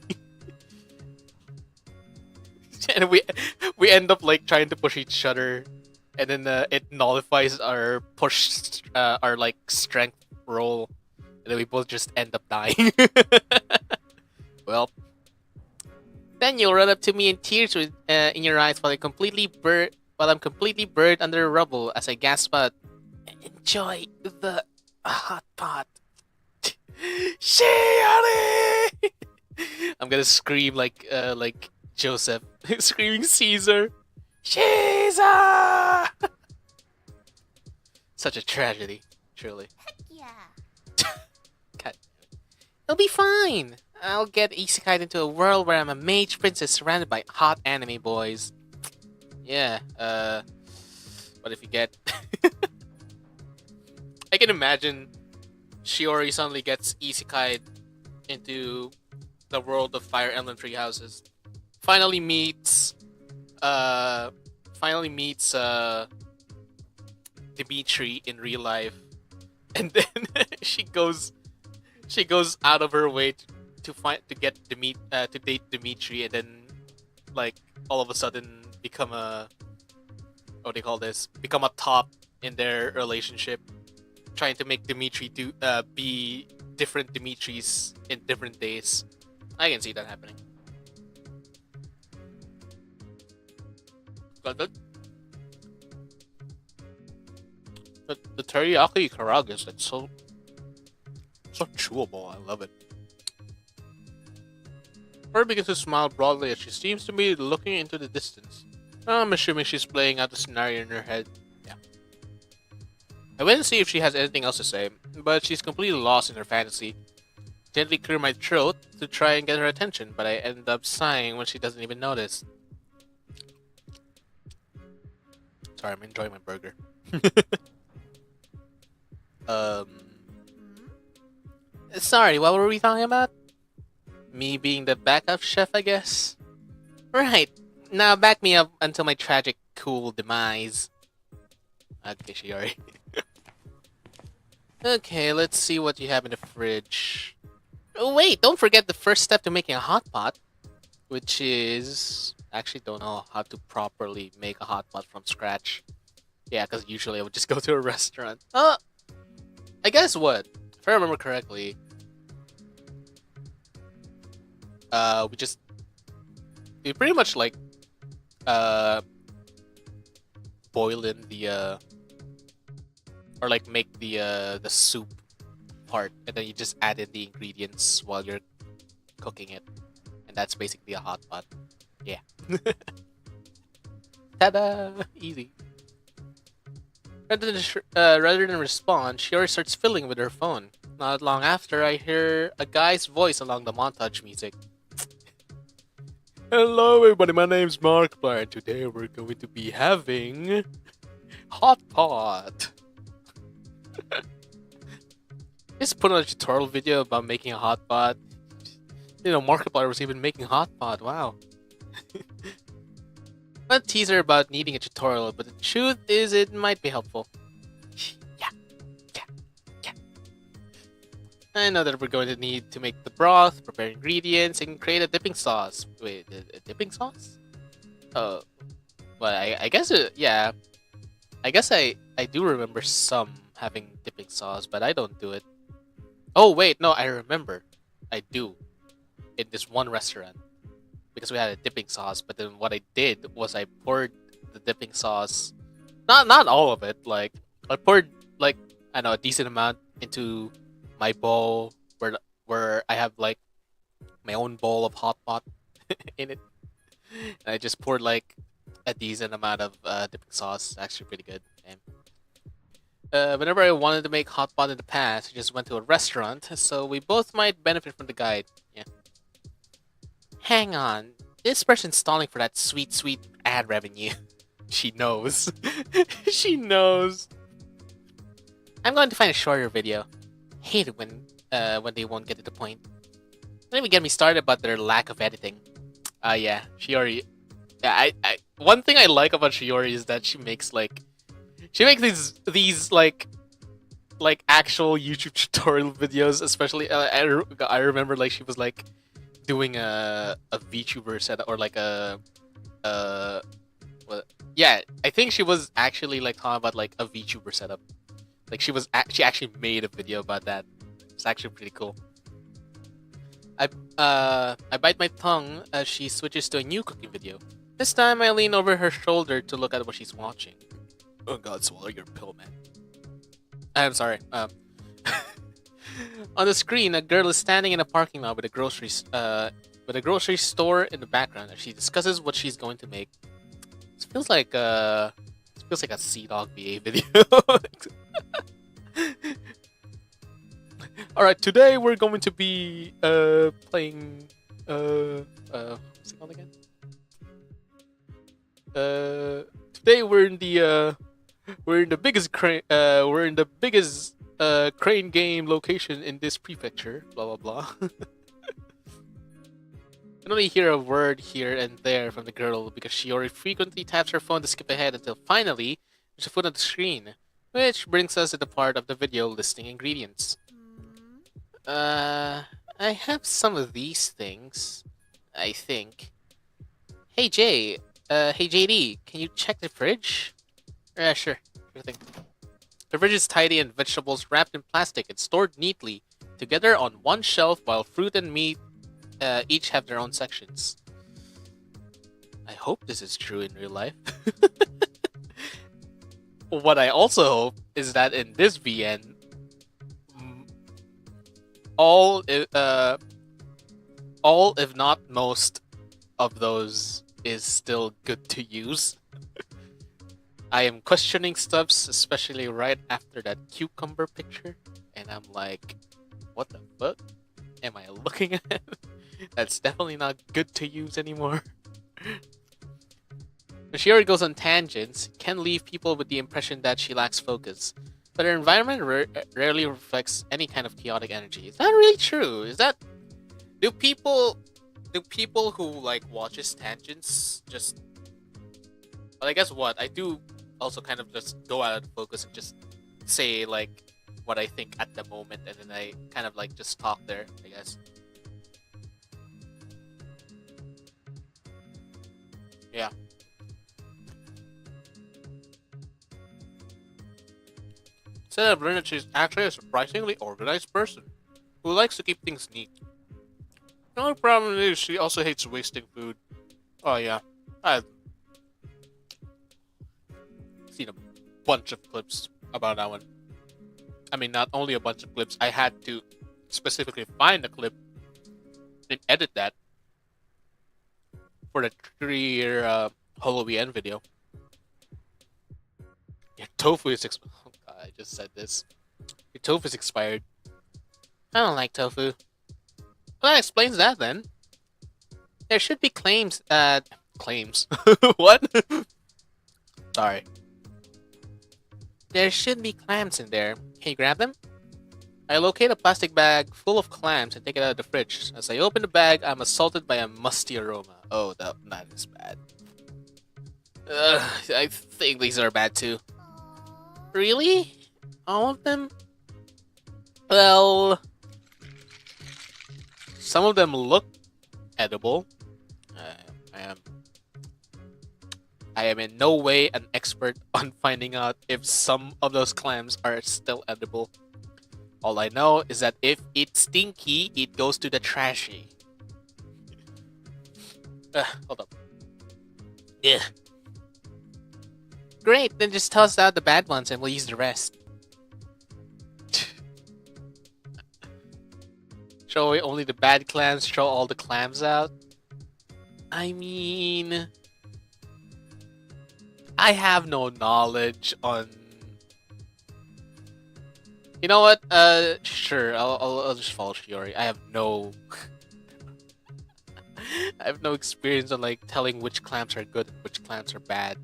S1: And we end up like trying to push each other, and then it nullifies our our like strength roll, and then we both just end up dying. Well, then you'll run up to me in tears with in your eyes while I'm completely buried under rubble as I gasp out, "Enjoy the hot pot." Shiori! I'm gonna scream like Joseph screaming Caesar. Caesar! Such a tragedy, truly.
S3: Heck yeah.
S1: God. It'll be fine. I'll get isekai'd into a world where I'm a mage princess surrounded by hot anime boys. Yeah, what if you get... I can imagine Shiori suddenly gets isekai'd into the world of Fire Emblem Tree Houses. Finally meets Dimitri in real life, and then she goes out of her way to date Dimitri, and then like all of a sudden become a top in their relationship, trying to make Dimitri be different Dimitris in different days. I can see that happening. Good. The teriyaki karaage is so chewable. I love it. Her begins to smile broadly as she seems to be looking into the distance. I'm assuming she's playing out the scenario in her head. Yeah. I went and see if she has anything else to say, but she's completely lost in her fantasy. Gently clear my throat to try and get her attention, but I end up sighing when she doesn't even notice. Sorry, I'm enjoying my burger. Sorry, what were we talking about? Me being the backup chef, I guess? Right. Now back me up until my tragic, cool demise. Okay, Shiori. Okay, let's see what you have in the fridge. Oh wait, don't forget the first step to making a hot pot, which is... Actually don't know how to properly make a hot pot from scratch. Yeah, because usually I would just go to a restaurant. I guess what? If I remember correctly, we pretty much like boil in the or like make the soup part, and then you just add in the ingredients while you're cooking it, and that's basically a hot pot. Yeah. Ta-da! Easy. Rather than respond, Shiori starts fiddling with her phone. Not long after, I hear a guy's voice along the montage music. Hello everybody, my name's Markiplier, and today we're going to be having hot pot. Just put on a tutorial video about making a hot pot. You know, Markiplier was even making hot pot, wow. A teaser about needing a tutorial, but the truth is it might be helpful. Yeah. I know that we're going to need to make the broth, prepare ingredients, and create a dipping sauce. Wait, a dipping sauce? Oh, well, I guess yeah. I guess I do remember some having dipping sauce, but I don't do it. Oh wait, no, I remember. I do. In this one restaurant. Because we had a dipping sauce, but then what I did was I poured the dipping sauce, not all of it, like I poured like I know a decent amount into my bowl where I have like my own bowl of hot pot in it. And I just poured like a decent amount of dipping sauce. Actually pretty good. And whenever I wanted to make hot pot in the past, I just went to a restaurant, so we both might benefit from the guide. Yeah. Hang on, this person's stalling for that sweet ad revenue. She knows. She knows. I'm going to find a shorter video. Hate it when they won't get to the point. Don't even get me started about their lack of editing. Yeah, Shiori. Yeah, I one thing I like about Shiori is that she makes these like actual YouTube tutorial videos. Especially, I remember like she was like doing a Vtuber setup or like yeah, I think she was actually like talking about like a Vtuber setup. Like she actually made a video about that. It's actually pretty cool. I bite my tongue as she switches to a new cooking video. This time I lean over her shoulder to look at what she's watching. Oh god, swallow your pill, man. I'm sorry. On the screen, a girl is standing in a parking lot with a grocery store in the background as she discusses what she's going to make. It feels like a Sea-Dog VA video. Alright, today we're going to be playing what's it called again? Today we're in the biggest crane game location in this prefecture. Blah blah blah. I can only hear a word here and there from the girl because Shiori frequently taps her phone to skip ahead until finally there's a food on the screen, which brings us to the part of the video listing ingredients. I have some of these things, I think. Hey Jay, hey JD, can you check the fridge? Yeah, sure thing. The fridge is tidy and vegetables wrapped in plastic and stored neatly together on one shelf while fruit and meat each have their own sections. I hope this is true in real life. What I also hope is that in this VN, all if not most of those is still good to use. I am questioning stuffs, especially right after that cucumber picture, and I'm like, what the fuck am I looking at? That's definitely not good to use anymore. When Shiori goes on tangents, it can leave people with the impression that she lacks focus, but her environment rarely reflects any kind of chaotic energy. Is that really true? Is that... Do people who like watches tangents just... Well, I guess what? I do also kind of just go out of focus and just say like what I think at the moment, and then I kind of like just talk there, I guess. Yeah. Instead, I've learned that she's actually a surprisingly organized person who likes to keep things neat. The only problem is she also hates wasting food. Oh yeah, I've seen a bunch of clips about that one. I mean, not only a bunch of clips, I had to specifically find a clip and edit that for the 3-year Halloween video. Your tofu is oh God, I just said this. Your tofu is expired. I don't like tofu. Well, that explains that then. There should be claims. Claims. What? Sorry. There should be clams in there. Can you grab them? I locate a plastic bag full of clams and take it out of the fridge. As I open the bag, I'm assaulted by a musty aroma. Oh, that is bad. I think these are bad too. Really? All of them? Well, some of them look edible. I am in no way an expert on finding out if some of those clams are still edible. All I know is that if it's stinky, it goes to the trashy. Hold up. Yeah. Great, then just toss out the bad ones and we'll use the rest. Show only the bad clams, throw all the clams out? I mean, I have no knowledge on... You know what? Sure, I'll just follow Shiori. I have no... I have no experience on, like, telling which clams are good and which clams are bad.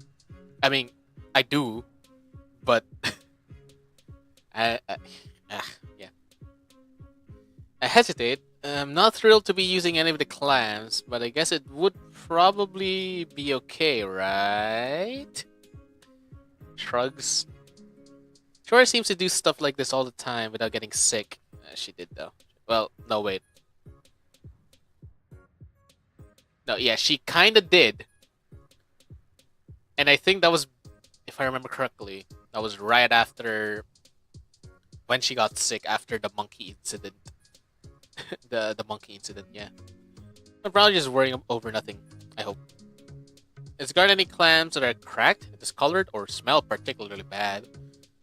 S1: I mean, I do, but... yeah. I hesitate. I'm not thrilled to be using any of the clams, but I guess it would probably be okay, right? Shrugs. Shiori seems to do stuff like this all the time without getting sick. She did, though. Well, no, wait. No, yeah, she kinda did. And I think that was, if I remember correctly, that was right after... when she got sick, after the monkey incident. the monkey incident, yeah. I'm probably just worrying over nothing, I hope. Is there any clams that are cracked, discolored, or smell particularly bad?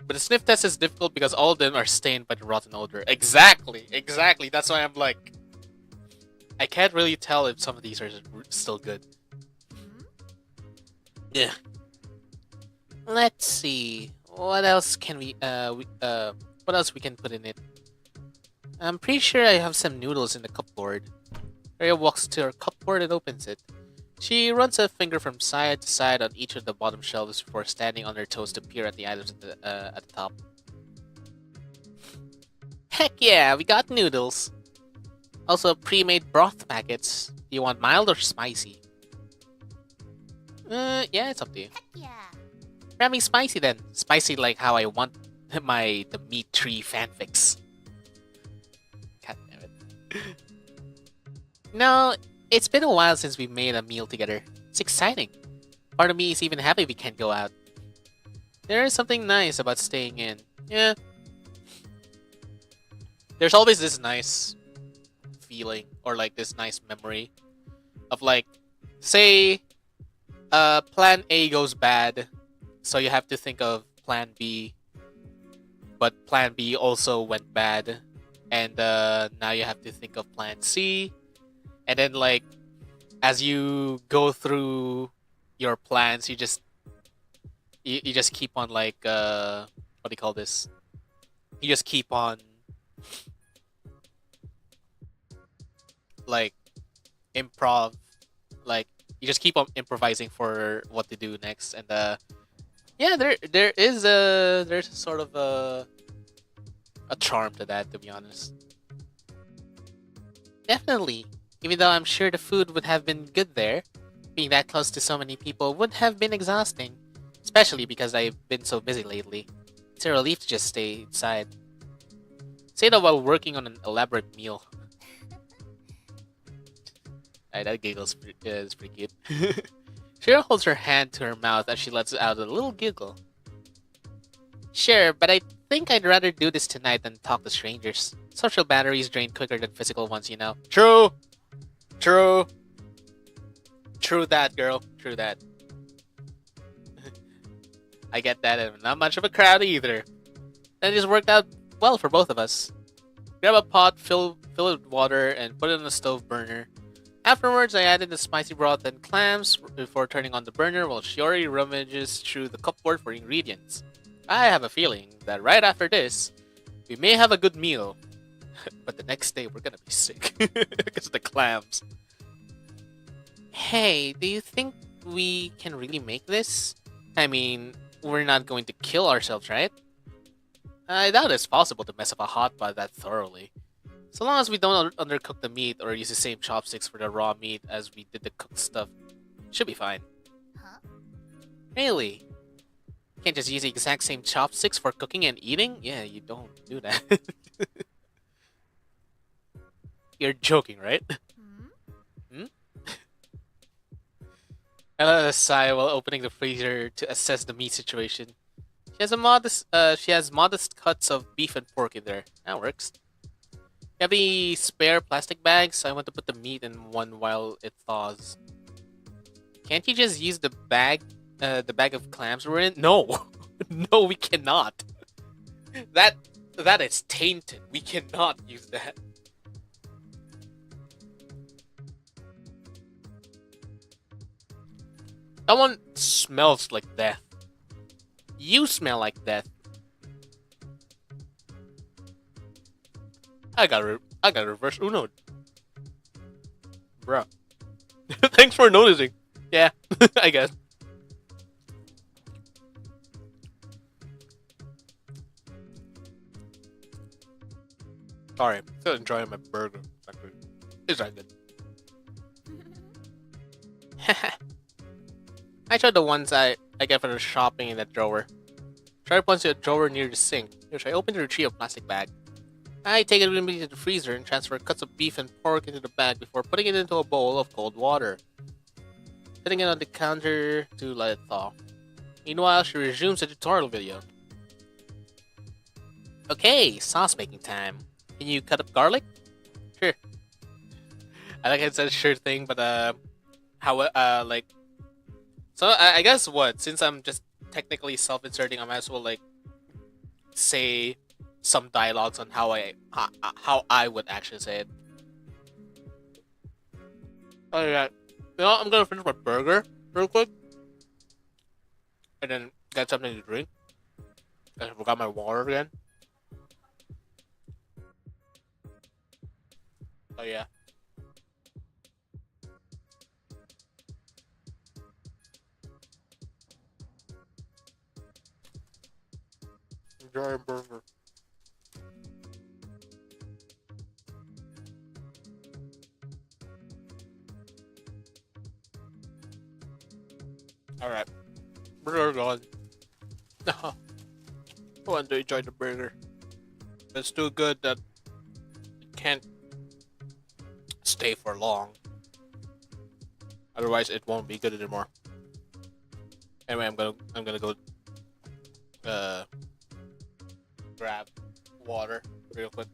S1: But the sniff test is difficult because all of them are stained by the rotten odor. Exactly! That's why I'm like... I can't really tell if some of these are still good. Yeah. Let's see. What else can we... what else we can put in it? I'm pretty sure I have some noodles in the cupboard. Rhea walks to her cupboard and opens it. She runs a finger from side to side on each of the bottom shelves before standing on her toes to peer at the items at the top. Heck yeah, we got noodles! Also, pre-made broth packets. Do you want mild or spicy? Yeah, it's up to you.
S3: Heck yeah.
S1: Grab me spicy then. Spicy like how I want the meat tree fanfics. God damn it. No, it's been a while since we made a meal together. It's exciting. Part of me is even happy we can't go out. There is something nice about staying in. Yeah. There's always this nice feeling or like this nice memory of like, say, plan A goes bad, so you have to think of plan B, but plan B also went bad, and now you have to think of plan C, and then like as you go through your plans, you just keep on like what do you call this? You just keep on like improv, like you just keep on improvising for what to do next, and yeah, there's a sort of a charm to that, to be honest. Definitely. Even though I'm sure the food would have been good there, being that close to so many people would have been exhausting, especially because I've been so busy lately. It's a relief to just stay inside. Say that while working on an elaborate meal. That giggle is pretty cute. Shira holds her hand to her mouth as she lets out a little giggle. Sure, but I think I'd rather do this tonight than talk to strangers. Social batteries drain quicker than physical ones, you know. True! True! True that, girl. True that. I get that, and I'm not much of a crowd either. That just worked out well for both of us. Grab a pot, fill it with water, and put it on the stove burner. Afterwards, I added the spicy broth and clams before turning on the burner while Shiori rummages through the cupboard for ingredients. I have a feeling that right after this, we may have a good meal. But the next day, we're gonna be sick because of the clams. Hey, do you think we can really make this? I mean, we're not going to kill ourselves, right? I doubt it's possible to mess up a hot pot that thoroughly. So long as we don't undercook the meat or use the same chopsticks for the raw meat as we did the cooked stuff, should be fine.
S3: Huh?
S1: Really? Can't just use the exact same chopsticks for cooking and eating? Yeah, you don't do that. You're joking, right?
S3: Hmm?
S1: I let a sigh while opening the freezer to assess the meat situation. She has modest cuts of beef and pork in there. That works. You have any spare plastic bags? I want to put the meat in one while it thaws. Can't you just use the bag of clams we're in? No, no, we cannot. That is tainted. We cannot use that. Someone smells like death. You smell like death. I got reverse Uno. Bruh. Thanks for noticing. Yeah, I guess. Sorry, still enjoying my burger. It's not good. I tried the ones I get for the shopping in that drawer. Try to place a drawer near the sink. Here, I open to retrieve a plastic bag. I take it with me to the freezer and transfer cuts of beef and pork into the bag before putting it into a bowl of cold water. Setting it on the counter to let it thaw. Meanwhile, she resumes the tutorial video. Okay, sauce making time. Can you cut up garlic? Sure. I like it says sure thing, but like. So I guess what? Since I'm just technically self-inserting, I might as well like say some dialogues on how I would actually say it. Oh yeah, you know, I'm gonna finish my burger real quick, and then get something to drink. I forgot my water again. Oh yeah. Enjoy a burger. Alright. Burger gone. I want to enjoy the burger. It's too good that it can't stay for long. Otherwise it won't be good anymore. Anyway, I'm gonna go grab water real quick.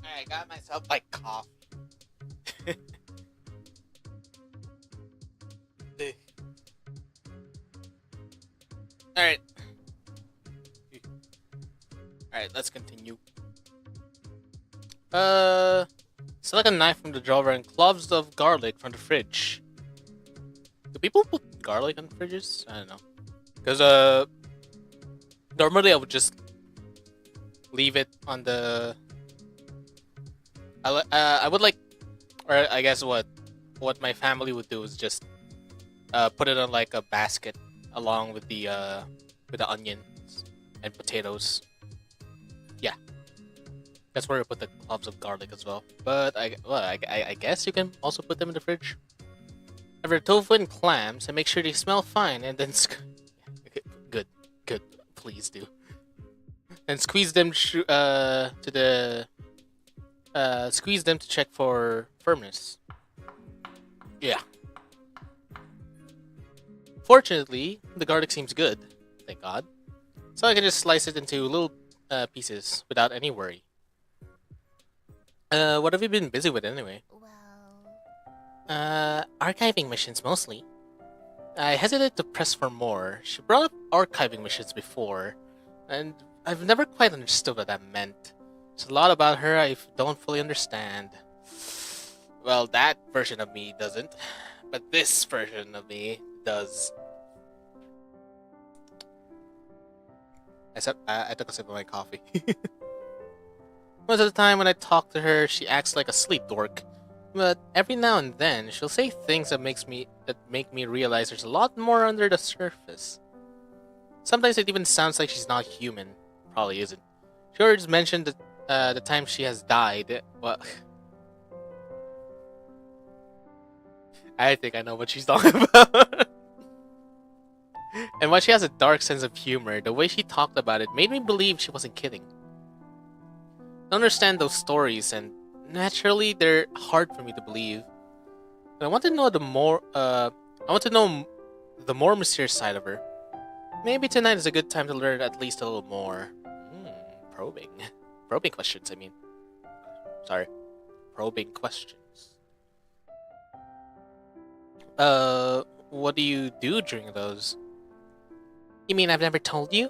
S1: I got myself like coffee. Alright. Alright, let's continue. Select a knife from the drawer and cloves of garlic from the fridge. Do people put garlic on fridges? I don't know. Because, normally I would just leave it on the... I would like... Or I guess what my family would do is just put it on like a basket along with the onions and potatoes. Yeah. That's where I put the cloves of garlic as well. But I guess you can also put them in the fridge. Cover tofu and clams and make sure they smell fine, and then good, please do. And squeeze them squeeze them to check for firmness. Yeah. Fortunately, the garlic seems good, thank God. So I can just slice it into little pieces without any worry. What have you been busy with anyway?
S3: Well...
S1: Archiving missions mostly. I hesitated to press for more. She brought up archiving missions before, and I've never quite understood what that meant. There's a lot about her I don't fully understand. Well, that version of me doesn't, but this version of me does. I took a sip of my coffee. Most of the time when I talk to her, she acts like a sleep dork. But every now and then, she'll say things that make me realize there's a lot more under the surface. Sometimes it even sounds like she's not human. Probably isn't. She already mentioned that the time she has died. Well, I think I know what she's talking about. And while she has a dark sense of humor, the way she talked about it made me believe she wasn't kidding. I understand those stories, and naturally they're hard for me to believe. But I want to know the more mysterious side of her. Maybe tonight is a good time to learn at least a little more. Probing questions, I mean. Sorry. Probing questions. What do you do during those? You mean I've never told you?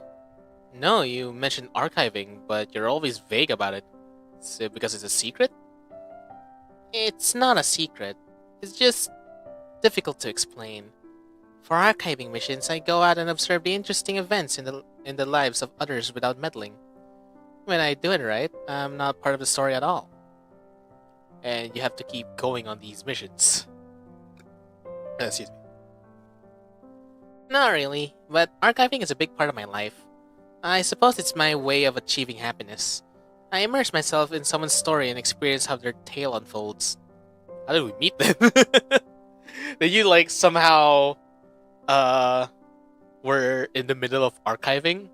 S1: No, you mentioned archiving, but you're always vague about it. So because it's a secret? It's not a secret. It's just difficult to explain. For archiving missions, I go out and observe the interesting events in the lives of others without meddling. When I do it right, I'm not part of the story at all. And you have to keep going on these missions. Excuse me. Not really, but archiving is a big part of my life. I suppose it's my way of achieving happiness. I immerse myself in someone's story and experience how their tale unfolds. How did we meet them? Did you like somehow were in the middle of archiving?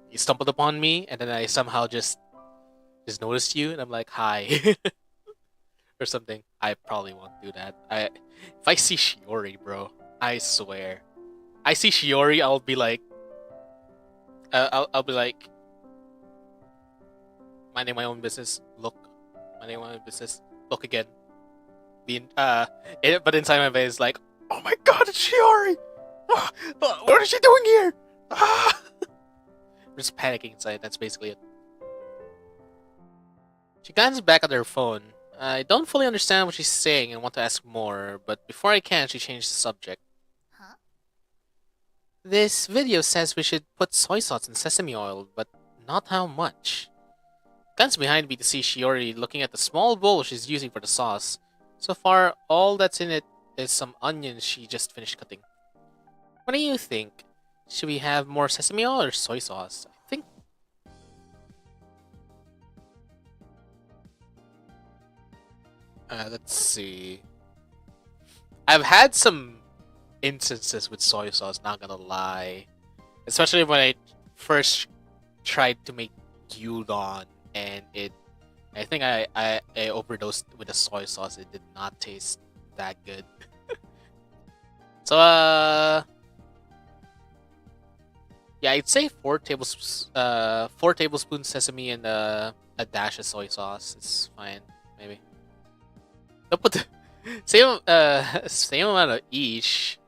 S1: You stumbled upon me and then I somehow just noticed you and I'm like, hi. Or something. I probably won't do that. If I see Shiori, bro, I swear. I see Shiori, I'll be like I'll be like, minding my own business. Look, minding my own business. Look again. But inside my face, like, oh my god, it's Shiori! What is she doing here? I'm just panicking inside. That's basically it. She glances back at her phone. I don't fully understand what she's saying and want to ask more, but before I can, she changed the subject.
S3: Huh?
S1: This video says we should put soy sauce and sesame oil, but not how much. Glance behind me to see Shiori looking at the small bowl she's using for the sauce. So far, all that's in it is some onions she just finished cutting. What do you think? Should we have more sesame oil or soy sauce? I think... let's see... I've had some instances with soy sauce, not gonna lie. Especially when I first tried to make gyudon, and I think I overdosed with the soy sauce. It did not taste that good. So yeah, I'd say 4 tablespoons sesame and a dash of soy sauce. It's fine, maybe. Don't put the same same amount of each.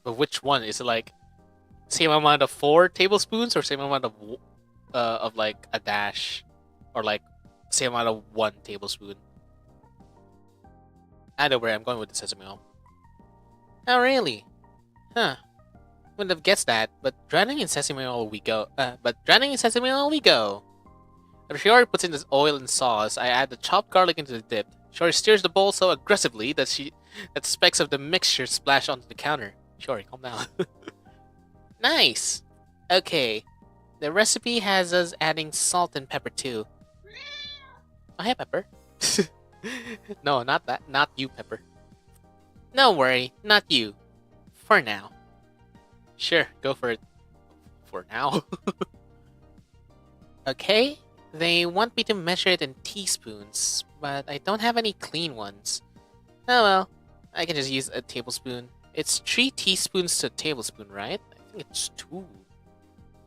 S1: But which one is it? Like same amount of 4 tablespoons, or same amount of like a dash, or like same amount of 1 tablespoon? Either way, I'm going with the sesame oil. Oh really? Huh. Wouldn't have guessed that, but drowning in sesame oil we go. After Shiori puts in this oil and sauce, I add the chopped garlic into the dip. Shiori stirs the bowl so aggressively that specks of the mixture splash onto the counter. Shiori, calm down. Nice! Okay. The recipe has us adding salt and pepper too. Oh, hey, Pepper. No, not that. Not you, Pepper. No worry, not you. For now. Sure, go for it. For now. Okay, they want me to measure it in teaspoons, but I don't have any clean ones. Oh well, I can just use a tablespoon. It's 3 teaspoons to a tablespoon, right? I think it's 2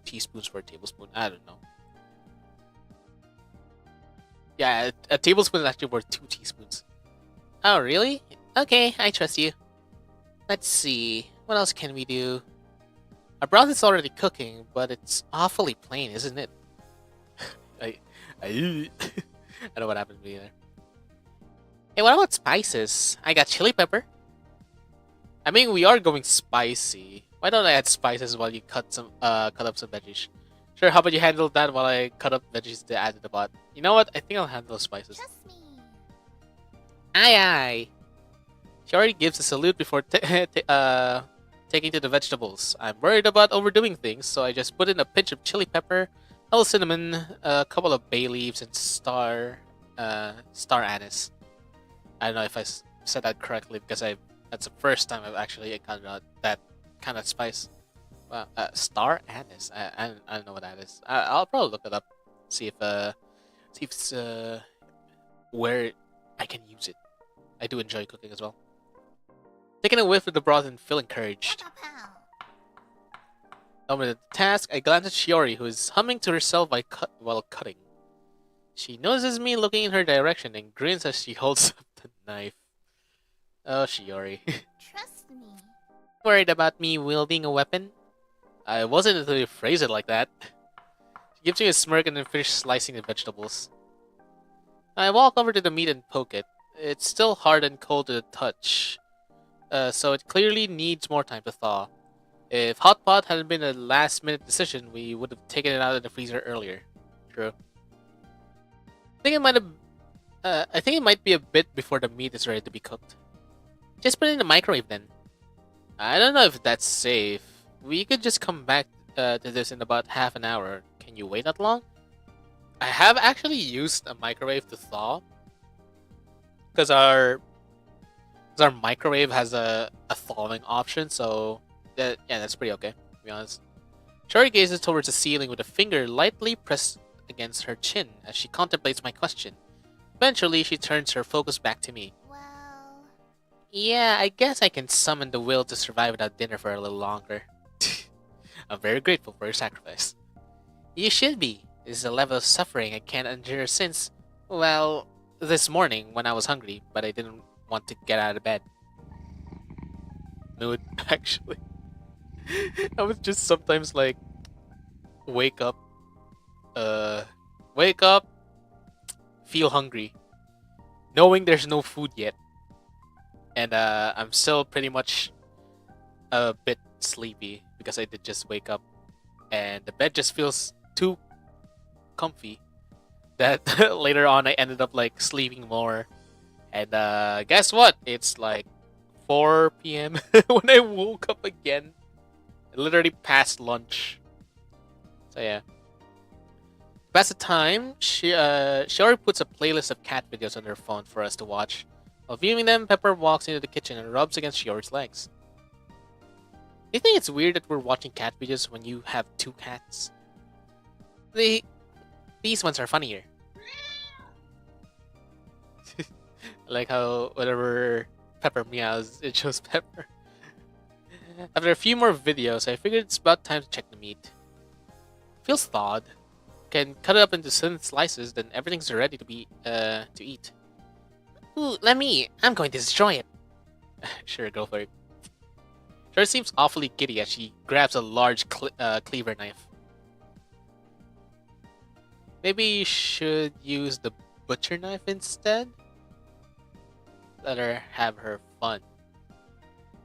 S1: teaspoons for a tablespoon. I don't know. Yeah, a tablespoon is actually worth 2 teaspoons. Oh, really? Okay, I trust you. Let's see. What else can we do? Our broth is already cooking, but it's awfully plain, isn't it? I don't know what happened to me there. Hey, what about spices? I got chili pepper. I mean, we are going spicy. Why don't I add spices while you cut up some veggies? Sure, how about you handle that while I cut up veggies to add to the pot? You know what? I think I'll handle the spices.
S3: Trust me.
S1: Aye aye. She already gives a salute before taking to the vegetables. I'm worried about overdoing things, so I just put in a pinch of chili pepper, a little cinnamon, a couple of bay leaves, and star anise. I don't know if I said that correctly because that's the first time I've actually encountered that kind of spice. Star anise. I don't know what that is. I'll probably look it up, see if it's where I can use it. I do enjoy cooking as well. Taking a whiff of the broth and feel encouraged.
S3: Pow.
S1: Over the task, I glance at Shiori, who is humming to herself while cutting. She notices me looking in her direction and grins as she holds up the knife. Oh, Shiori.
S3: Trust me.
S1: Worried about me wielding a weapon? I wasn't until you phrase it like that. She gives me a smirk and then finishes slicing the vegetables. I walk over to the meat and poke it. It's still hard and cold to the touch, so it clearly needs more time to thaw. If hot pot hadn't been a last-minute decision, we would have taken it out of the freezer earlier. True. I think it might be a bit before the meat is ready to be cooked. Just put it in the microwave then. I don't know if that's safe. We could just come back to this in about half an hour. Can you wait that long? I have actually used a microwave to thaw, because our microwave has a thawing option, so yeah, that's pretty okay, to be honest. Shiori gazes towards the ceiling with a finger lightly pressed against her chin as she contemplates my question. Eventually, she turns her focus back to me.
S3: Well,
S1: Yeah, I guess I can summon the will to survive without dinner for a little longer. I'm very grateful for your sacrifice. You should be. This is a level of suffering I can't endure since, well, this morning when I was hungry, but I didn't want to get out of bed. Mood, actually. I would just sometimes like wake up, feel hungry, knowing there's no food yet, and I'm still pretty much a bit sleepy because I did just wake up, and the bed just feels too comfy that later on I ended up like sleeping more, and guess what? It's like 4 p.m. when I woke up again. Literally past lunch. So yeah. Past the time, Shiori puts a playlist of cat videos on her phone for us to watch. While viewing them, Pepper walks into the kitchen and rubs against Shiori's legs. Do you think it's weird that we're watching cat videos when you have 2 cats? These ones are funnier. I like how whenever Pepper meows, it shows Pepper. After a few more videos, I figured it's about time to check the meat. Feels thawed. can cut it up into thin slices, then everything's ready to be to eat. Ooh, let me! I'm going to destroy it! Sure, go for it. Shiori seems awfully giddy as she grabs a large cleaver knife. Maybe you should use the butcher knife instead? Let her have her fun.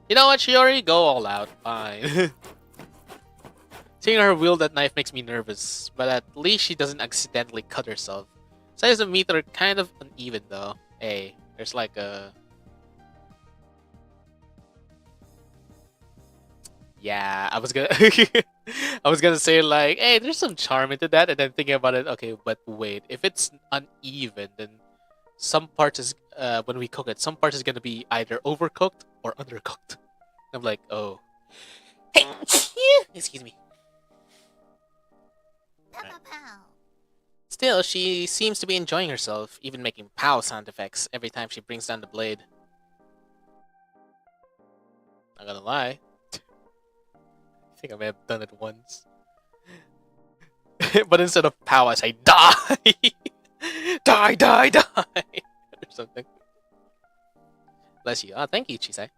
S1: You know what, Shiori? Go all out. Fine. Seeing her wield that knife makes me nervous, but at least she doesn't accidentally cut herself. Sides of meat are kind of uneven though. Hey, there's like a... Yeah, I was gonna I was gonna say like, hey, there's some charm into that, and then thinking about it, okay, but wait, if it's uneven, then some parts is when we cook it, some parts is gonna be either overcooked or undercooked. I'm like, oh. Hey, excuse me.
S3: Pow, pow, pow.
S1: Still, she seems to be enjoying herself, even making pow sound effects every time she brings down the blade. Not gonna lie. I think I may have done it once. But instead of pow, I say die! Die, die, die! Or something. Bless you. Oh, thank you, Chisai.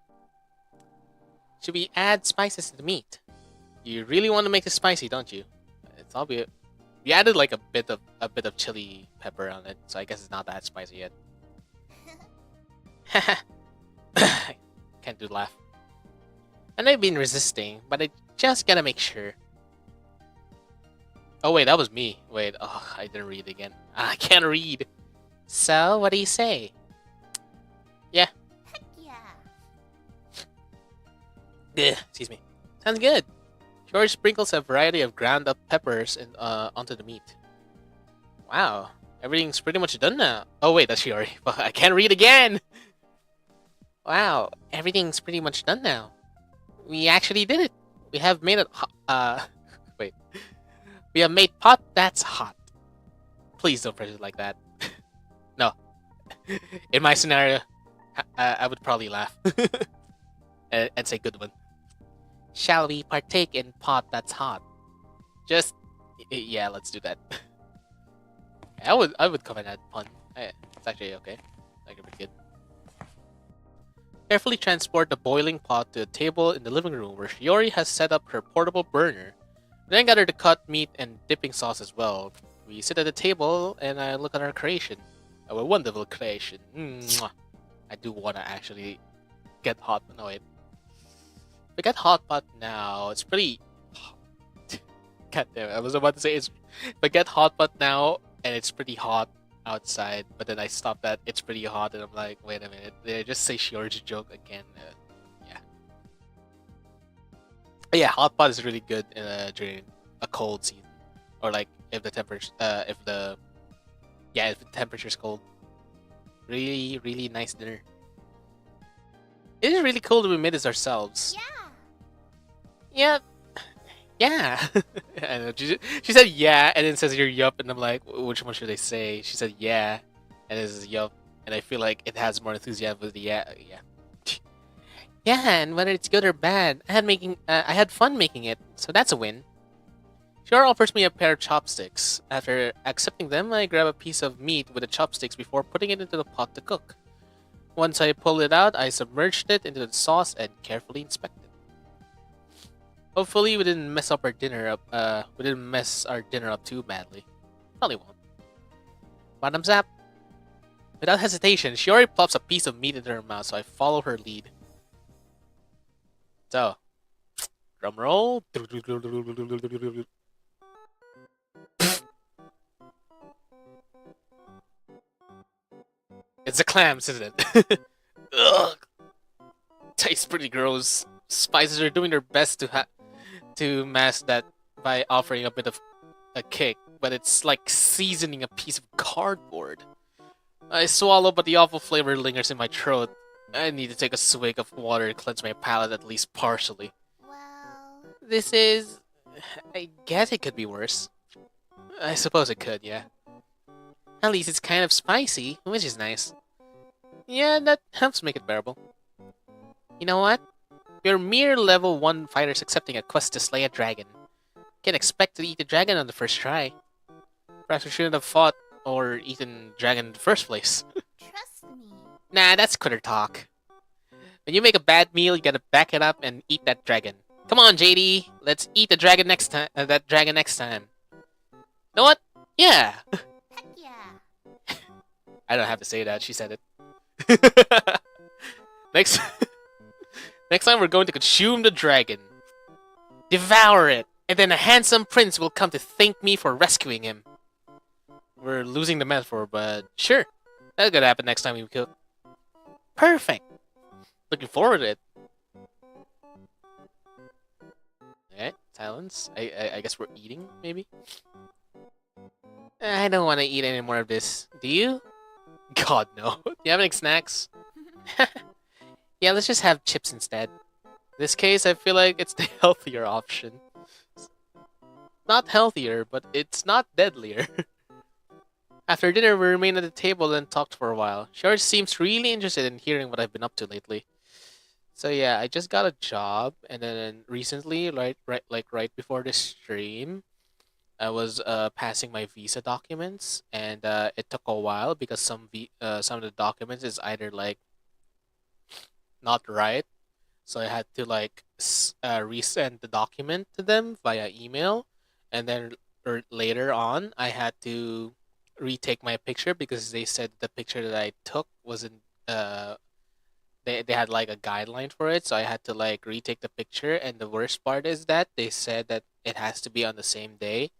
S1: Should we add spices to the meat? You really want to make it spicy, don't you? It's obvious. We added like a bit of chili pepper on it, so I guess it's not that spicy yet. Can't do the laugh. And I've been resisting, but I just gotta make sure. Oh wait, that was me. Wait, oh, I didn't read again. I can't read. So, what do you say? Yeah.
S3: Heck yeah.
S1: Ugh, excuse me. Sounds good. Shiori sprinkles a variety of ground up peppers onto the meat. Wow, everything's pretty much done now. Oh wait, that's Shiori. But I can't read again. Wow, everything's pretty much done now. We actually did it. We have made it. Wait. We have made pot that's hot. Please don't phrase it like that. No. In my scenario, I would probably laugh and say good one. Shall we partake in pot that's hot? Just yeah, let's do that. I would come in that pun. It's actually okay. Like pretty good. Carefully transport the boiling pot to a table in the living room where Shiori has set up her portable burner. We then gather the cut meat and dipping sauce as well. We sit at the table and I look at our creation. Our wonderful creation. Mwah. I do want to actually get hot. No, wait. We get hot pot now. It's pretty... God damn it. I was about to say it's... But get hot pot now and it's pretty hot outside, but then I stopped at it's pretty hot and I'm like, wait a minute, did I just say Shiori's joke again? Yeah. But yeah, hot pot is really good during a cold season, or like if the temperature, if the temperature's cold. Really, really nice dinner. It is really cool that we made this ourselves.
S3: Yeah.
S1: Yep. Yeah. I know. She said yeah, and then says you're yup, and I'm like, which one should I say? She said yeah, and it says yup, and I feel like it has more enthusiasm with the yeah. Yeah, and whether it's good or bad, I had fun making it, so that's a win. Shiori offers me a pair of chopsticks. After accepting them, I grab a piece of meat with the chopsticks before putting it into the pot to cook. Once I pulled it out, I submerged it into the sauce and carefully inspected. Hopefully, we didn't mess up our dinner up. We didn't mess our dinner up too badly. Probably won't. Bottoms up. Without hesitation, Shiori plops a piece of meat into her mouth, so I follow her lead. So, drum roll. It's the clams, isn't it? Ugh. Tastes pretty gross. Spices are doing their best to mask that by offering a bit of a kick, but it's like seasoning a piece of cardboard. I swallow, but the awful flavor lingers in my throat. I need to take a swig of water to cleanse my palate at least partially.
S3: Well.
S1: This is... I guess it could be worse. I suppose it could, yeah. At least it's kind of spicy, which is nice. Yeah, that helps make it bearable. You know what? We're mere level 1 fighters accepting a quest to slay a dragon. Can't expect to eat the dragon on the first try. Perhaps we shouldn't have fought or eaten dragon in the first place.
S3: Trust me.
S1: Nah, that's quitter talk. When you make a bad meal, you gotta back it up and eat that dragon. Come on, JD. Let's eat the dragon next time. That dragon next time. You know what? Yeah.
S3: Heck yeah.
S1: I don't have to say that. She said it. next, next time we're going to consume the dragon, devour it, and then a handsome prince will come to thank me for rescuing him. We're losing the metaphor, but sure, that's gonna happen next time we cook. Perfect. Looking forward to it. Alright, silence. I guess we're eating, maybe? I don't want to eat any more of this. Do you? God, no. Do you have any snacks? Yeah, let's just have chips instead. In this case, I feel like it's the healthier option. Not healthier, but it's not deadlier. After dinner, we remained at the table and talked for a while. Shiori seems really interested in hearing what I've been up to lately. So yeah, I just got a job, and then recently, right before this stream, I was passing my visa documents, and it took a while because some of the documents is either like not right, so I had to like resend the document to them via email, and then later on I had to retake my picture because they said the picture that I took wasn't they had like a guideline for it, so I had to like retake the picture. And the worst part is that they said that it has to be on the same day,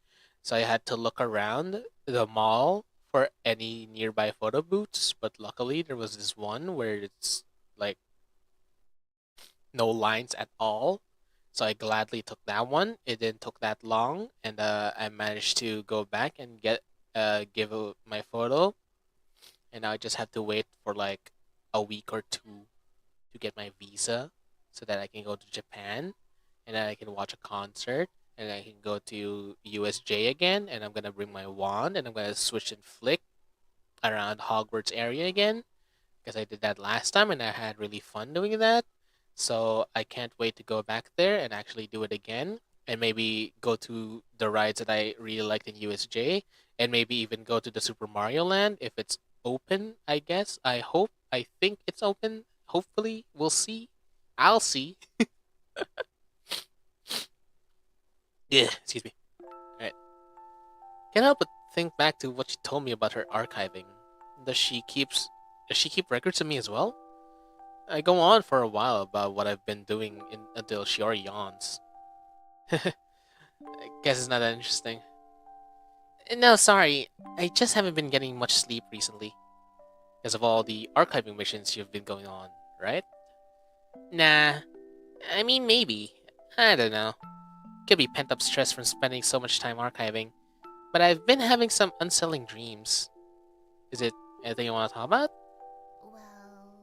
S1: so I had to look around the mall for any nearby photo booths. But luckily, there was this one where it's like no lines at all, so I gladly took that one. It didn't took that long, and I managed to go back and give my photo, and now I just have to wait for like a week or two to get my visa so that I can go to Japan, and then I can watch a concert, and I can go to USJ again, and I'm gonna bring my wand, and I'm gonna switch and flick around Hogwarts area again, because I did that last time and I had really fun doing that. So I can't wait to go back there and actually do it again, and maybe go to the rides that I really liked in USJ, and maybe even go to the Super Mario Land if it's open, I guess. I think it's open. Hopefully, we'll see. I'll see. Yeah, excuse me. Alright. Can't help but think back to what she told me about her archiving. Does she keep records of me as well? I go on for a while about what I've been doing until Shiori yawns. I guess it's not that interesting. No, sorry. I just haven't been getting much sleep recently. Because of all the archiving missions you've been going on, right? Nah. I mean, maybe. I don't know. Could be pent-up stress from spending so much time archiving. But I've been having some unsettling dreams. Is it anything you want to talk about?
S3: Well,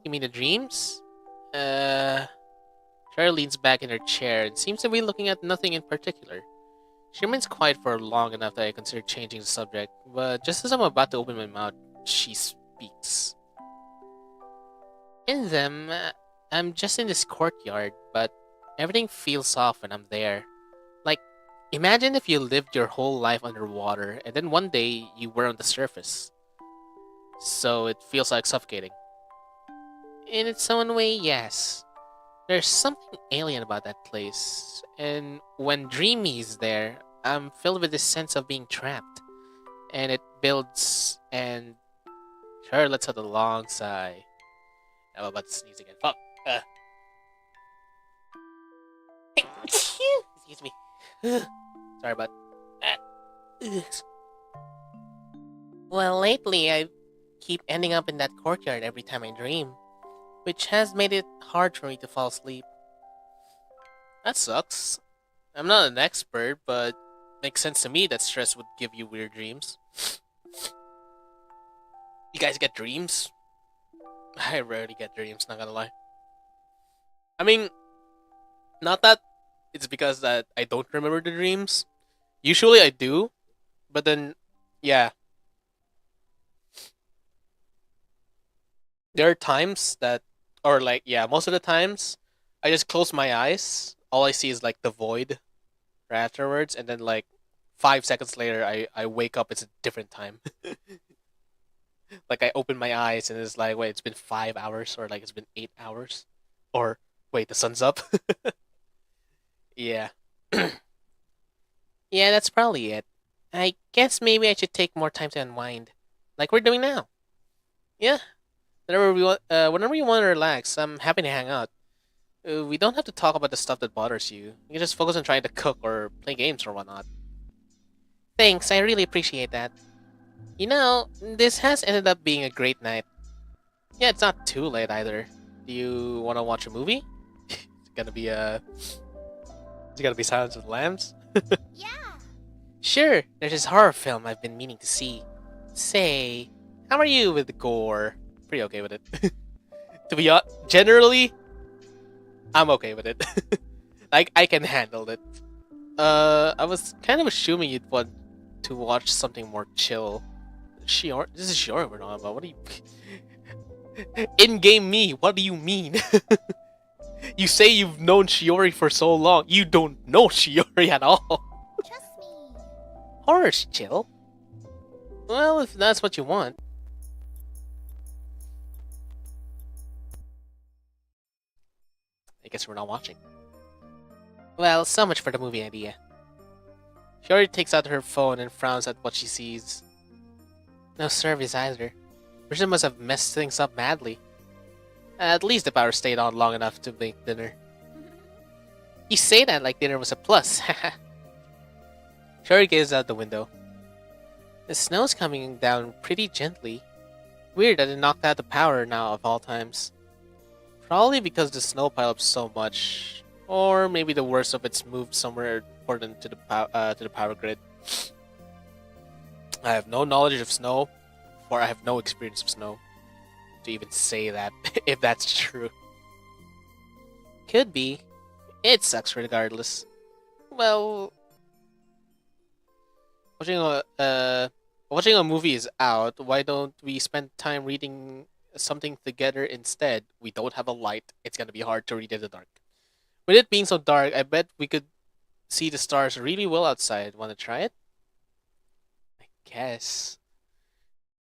S1: You mean the dreams? Cheryl leans back in her chair and seems to be looking at nothing in particular. She remains quiet for long enough that I consider changing the subject, but just as I'm about to open my mouth, she speaks. In them, I'm just in this courtyard, but everything feels off when I'm there. Like, imagine if you lived your whole life underwater, and then one day you were on the surface. So it feels like suffocating. In its own way, yes. There's something alien about that place, and when Dreamy's there, I'm filled with this sense of being trapped. And it builds, and Sure lets out a long sigh. I'm about to sneeze again. Fuck! Excuse me. Sorry about that. Well, lately I keep ending up in that courtyard every time I dream, which has made it hard for me to fall asleep. That sucks. I'm not an expert, but makes sense to me that stress would give you weird dreams. You guys get dreams? I rarely get dreams, not gonna lie. I mean, not that it's because that I don't remember the dreams. Usually I do, but then, yeah. There are times that, or like, yeah, most of the times, I just close my eyes. All I see is like the void right afterwards, and then like 5 seconds later, I wake up. It's a different time. Like I open my eyes and it's like, wait, it's been 5 hours, or like it's been 8 hours, or wait, the sun's up. Yeah. Yeah, that's probably it. I guess maybe I should take more time to unwind, like we're doing now. Yeah. Whenever you want to relax, I'm happy to hang out. We don't have to talk about the stuff that bothers you. You can just focus on trying to cook or play games or whatnot. Thanks, I really appreciate that. You know, this has ended up being a great night. Yeah, it's not too late either. Do you want to watch a movie? It's gonna be Silence of the Lambs?
S3: Yeah.
S1: Sure, there's this horror film I've been meaning to see. Say, how are you with the gore? Pretty okay with it. To be honest, generally, I'm okay with it. Like, I can handle it. I was kind of assuming you'd want to watch something more chill. Shiori? This is Shiori we're talking about. What do you... In-game me, what do you mean? You say you've known Shiori for so long. You don't know Shiori at all.
S3: Trust me.
S1: Horror's chill. Well, if that's what you want. I guess we're not watching. Well, so much for the movie idea. Shiori takes out her phone and frowns at what she sees. No service either. Person must have messed things up madly. At least the power stayed on long enough to make dinner. You say that like dinner was a plus. Shiori gazes out the window. The snow's coming down pretty gently. Weird that it knocked out the power now of all times. Probably because the snow piled up so much. Or maybe the worst of it's moved somewhere important to the power grid. I have no knowledge of snow, or I have no experience of snow to even say that, if that's true. Could be. It sucks regardless. Well, watching a movie is out. Why don't we spend time reading something together instead? We don't have a light. It's gonna be hard to read in the dark. With it being so dark, I bet we could see the stars really well outside. Want to try it? I guess.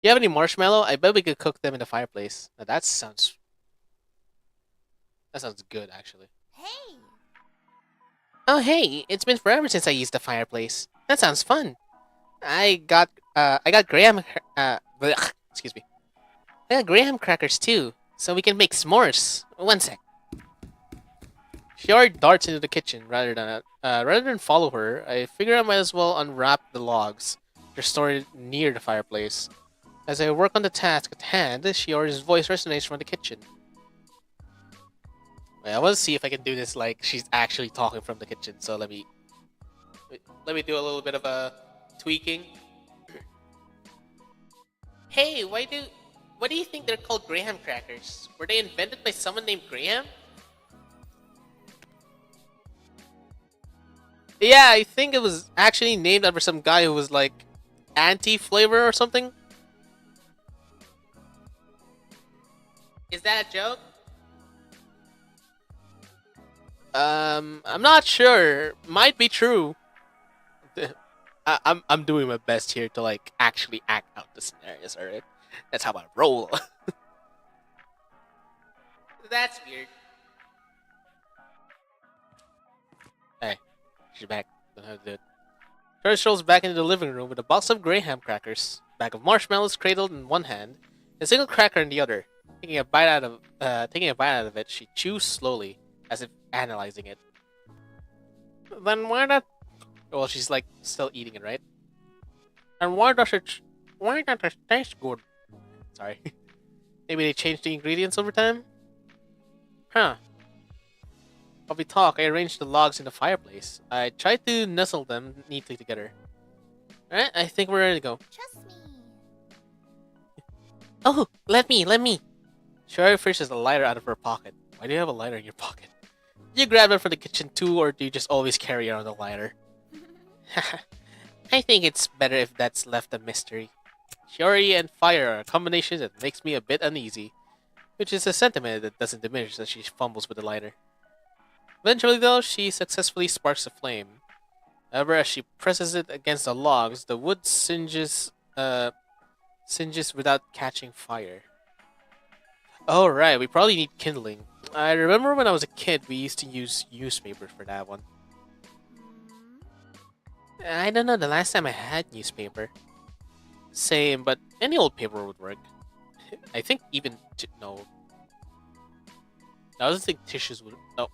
S1: You have any marshmallow? I bet we could cook them in the fireplace. Now that sounds good, actually.
S3: Hey.
S1: Oh hey, it's been forever since I used the fireplace. That sounds fun. I got graham blech, excuse me. I got graham crackers too, so we can make s'mores. One sec. Shiori darts into the kitchen rather than follow her. I figure I might as well unwrap the logs. They're stored near the fireplace. As I work on the task at hand, Shiori's voice resonates from the kitchen. Wait, I want to see if I can do this like she's actually talking from the kitchen. So let me do a little bit of a tweaking. Hey, what do you think they're called graham crackers? Were they invented by someone named Graham? Yeah, I think it was actually named after some guy who was like anti-flavor or something. Is that a joke? I'm not sure. Might be true. I'm doing my best here to like actually act out the scenarios, alright? That's how I roll. That's weird. Hey, she's back. Don't have to do it. George strolls back into the living room with a box of graham crackers, a bag of marshmallows cradled in one hand, and a single cracker in the other. Taking a bite out of it, she chews slowly, as if analyzing it. Then why not? Well, she's like still eating it, right? And why does it taste good? Sorry. Maybe they changed the ingredients over time? Huh. While we talk, I arranged the logs in the fireplace. I tried to nestle them neatly together. Alright, I think we're ready to go.
S3: Trust me.
S1: Oh, let me. Shiori fishes a lighter out of her pocket. Why do you have a lighter in your pocket? Do you grab it from the kitchen too, or do you just always carry around a lighter? I think it's better if that's left a mystery. Shiori and fire are a combination that makes me a bit uneasy, which is a sentiment that doesn't diminish as she fumbles with the lighter. Eventually, though, she successfully sparks a flame. However, as she presses it against the logs, the wood singes without catching fire. Oh right, we probably need kindling. I remember when I was a kid, we used to use newspaper for that one. I don't know the last time I had newspaper. Same, but any old paper would work. I think even no. I don't think tissues would. No,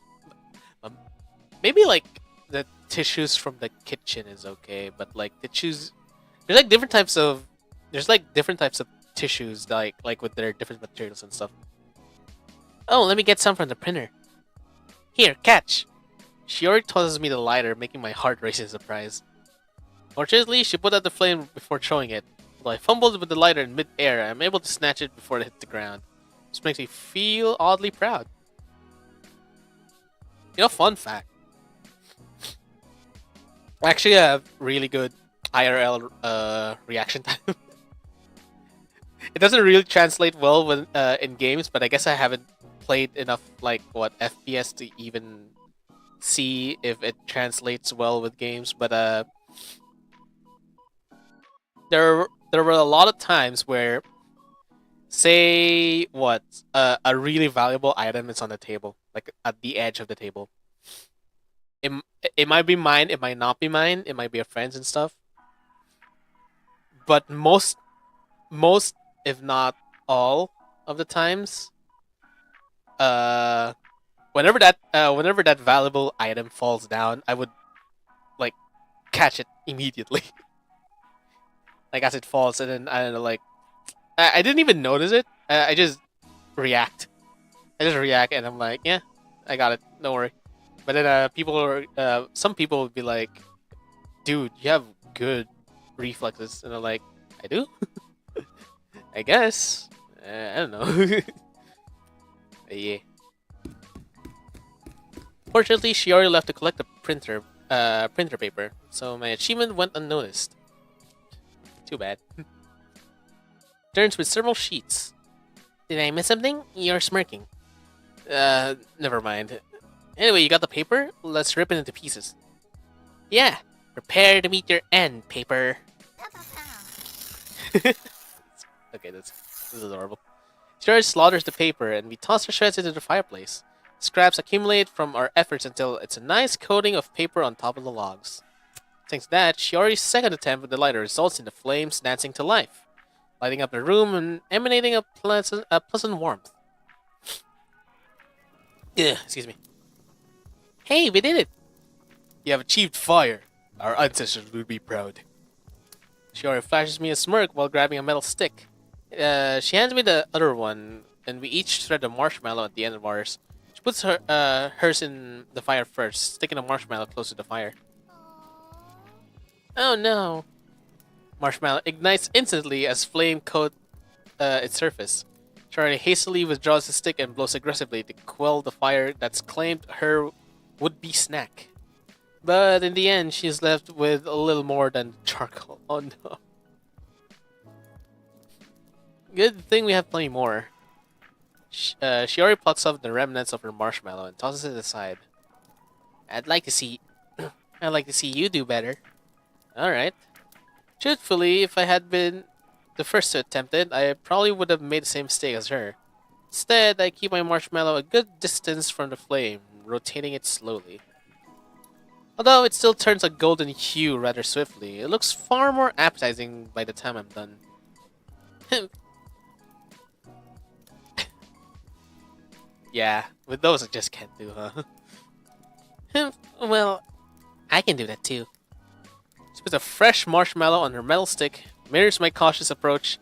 S1: maybe like the tissues from the kitchen is okay, but like tissues, there's like different types of. There's like different types of tissues, like with their different materials and stuff. Oh, let me get some from the printer. Here, catch. Shiori tosses me the lighter, making my heart race in surprise. Fortunately, she put out the flame before throwing it. While I fumbled with the lighter in mid-air, I'm able to snatch it before it hit the ground. This makes me feel oddly proud. You know, fun fact. I actually have really good IRL reaction time. It doesn't really translate well when in games, but I guess I haven't played enough like FPS to even see if it translates well with games. But there were a lot of times where, say a really valuable item is on the table, like at the edge of the table. It might be mine, it might not be mine, it might be a friend's and stuff. But most if not all of the times, whenever that valuable item falls down, I would like catch it immediately. Like as it falls, and then I don't know, like I didn't even notice it. I just react. And I'm like, yeah, I got it. Don't worry. But then some people would be like, dude, you have good reflexes, and I'm like, I do. I guess. I don't know. Yeah. Fortunately, Shiori left to collect the printer paper, so my achievement went unnoticed. Too bad. Turns with several sheets. Did I miss something? You're smirking. Never mind. Anyway, you got the paper? Let's rip it into pieces. Yeah. Prepare to meet your end, paper. Okay, this is adorable. Shiori slaughters the paper, and we toss the shreds into the fireplace. Scraps accumulate from our efforts until it's a nice coating of paper on top of the logs. Thanks to that, Shiori's second attempt with the lighter results in the flames dancing to life, lighting up the room and emanating a pleasant warmth. Ugh, excuse me. Hey, we did it! You have achieved fire. Our ancestors would be proud. Shiori flashes me a smirk while grabbing a metal stick. She hands me the other one, and we each thread a marshmallow at the end of ours. She puts hers in the fire first, sticking a marshmallow close to the fire. Oh no! Marshmallow ignites instantly as flame coats its surface. Shiori hastily withdraws the stick and blows aggressively to quell the fire that's claimed her would-be snack. But in the end, she's left with a little more than charcoal. Oh no. Good thing we have plenty more. Shiori plucks up the remnants of her marshmallow and tosses it aside. I'd like to see you do better. Alright. Truthfully, if I had been the first to attempt it, I probably would have made the same mistake as her. Instead, I keep my marshmallow a good distance from the flame, rotating it slowly. Although it still turns a golden hue rather swiftly, it looks far more appetizing by the time I'm done. Yeah, with those I just can't do, huh? Well, I can do that too. She puts a fresh marshmallow on her metal stick, mirrors my cautious approach.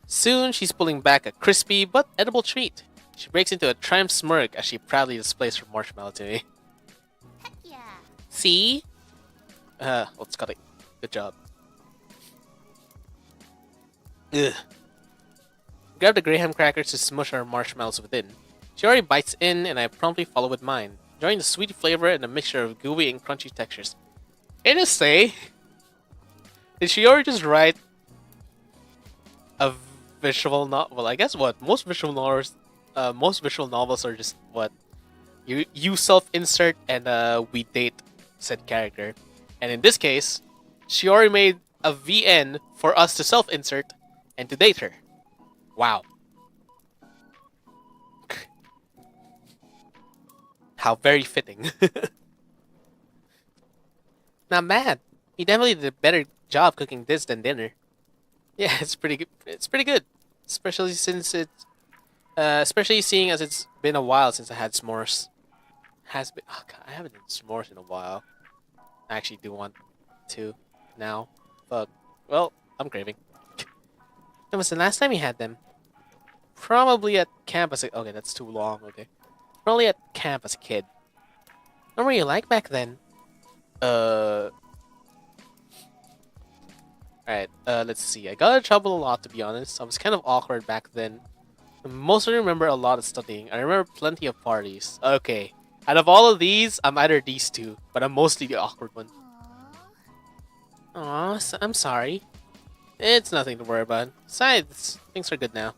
S1: Soon, she's pulling back a crispy but edible treat. She breaks into a triumph smirk as she proudly displays her marshmallow to me.
S3: Heck yeah.
S1: See? Well, it's got it. Good job. Ugh. Grab the graham crackers to smush our marshmallows within. She already bites in, and I promptly follow with mine, enjoying the sweet flavor and a mixture of gooey and crunchy textures. Can I just say, did she already just write a visual novel? Well, I guess what most visual novels are just what you self-insert and we date said character. And in this case, Shiori made a VN for us to self-insert and to date her. Wow. How very fitting. Not bad. He definitely did a better job cooking this than dinner. Yeah, it's pretty good. It's pretty good, especially since especially seeing as it's been a while since I had s'mores. Has been. Oh God, I haven't done s'mores in a while. I actually do want to now. Fuck. Well, I'm craving. When was the last time you had them? Probably at camp as a... Okay, that's too long. Okay. Probably at camp as a kid. What were you like back then? Alright, let's see. I got in trouble a lot, to be honest. I was kind of awkward back then. I mostly remember a lot of studying. I remember plenty of parties. Okay. Out of all of these, I'm either these two, but I'm mostly the awkward one.
S3: Aww.
S1: Aw, I'm sorry. It's nothing to worry about. Besides, things are good now.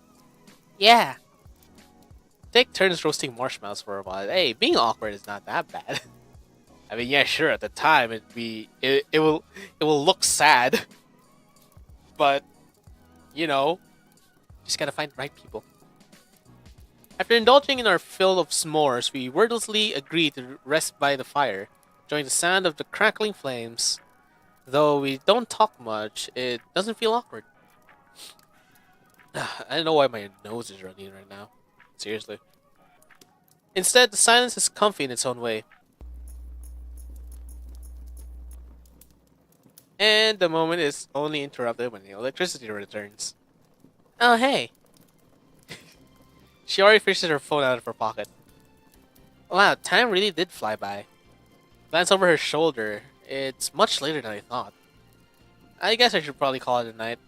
S1: Yeah. Take turns roasting marshmallows for a while. Hey, being awkward is not that bad. I mean, yeah, sure. At the time, it will look sad, but you know, just gotta find the right people. After indulging in our fill of s'mores, we wordlessly agreed to rest by the fire, enjoying the sound of the crackling flames. Though we don't talk much, it doesn't feel awkward. I don't know why my nose is running right now. Seriously. Instead, the silence is comfy in its own way. And the moment is only interrupted when the electricity returns. Oh, hey. Shiori fishes her phone out of her pocket. Wow, time really did fly by. Glance over her shoulder. It's much later than I thought. I guess I should probably call it a night.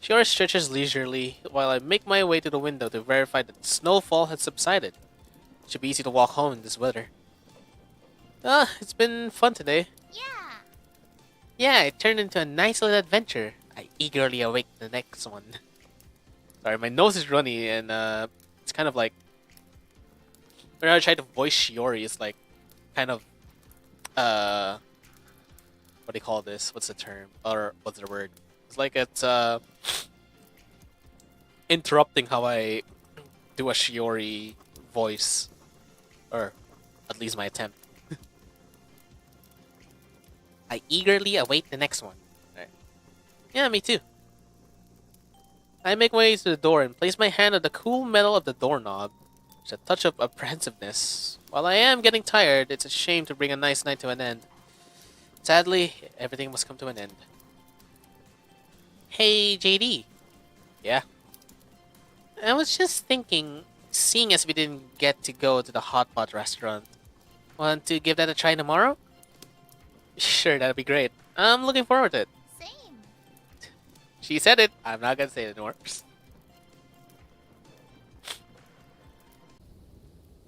S1: Shiori stretches leisurely while I make my way to the window to verify that the snowfall has subsided. It should be easy to walk home in this weather. It's been fun today.
S3: Yeah.
S1: Yeah, it turned into a nice little adventure. I eagerly await the next one. Sorry, my nose is runny and it's kind of like whenever I try to voice Shiori, it's like kind of what do you call this? What's the term? Or what's the word? It's like it's interrupting how I do a Shiori voice, or at least my attempt. I eagerly await the next one. Right. Yeah, me too. I make my way to the door and place my hand on the cool metal of the doorknob. With a touch of apprehensiveness. While I am getting tired, it's a shame to bring a nice night to an end. Sadly, everything must come to an end. Hey, JD. Yeah? I was just thinking, seeing as we didn't get to go to the hot pot restaurant, want to give that a try tomorrow? Sure, that'd be great. I'm looking forward to it.
S3: Same.
S1: She said it. I'm not gonna say it anymore.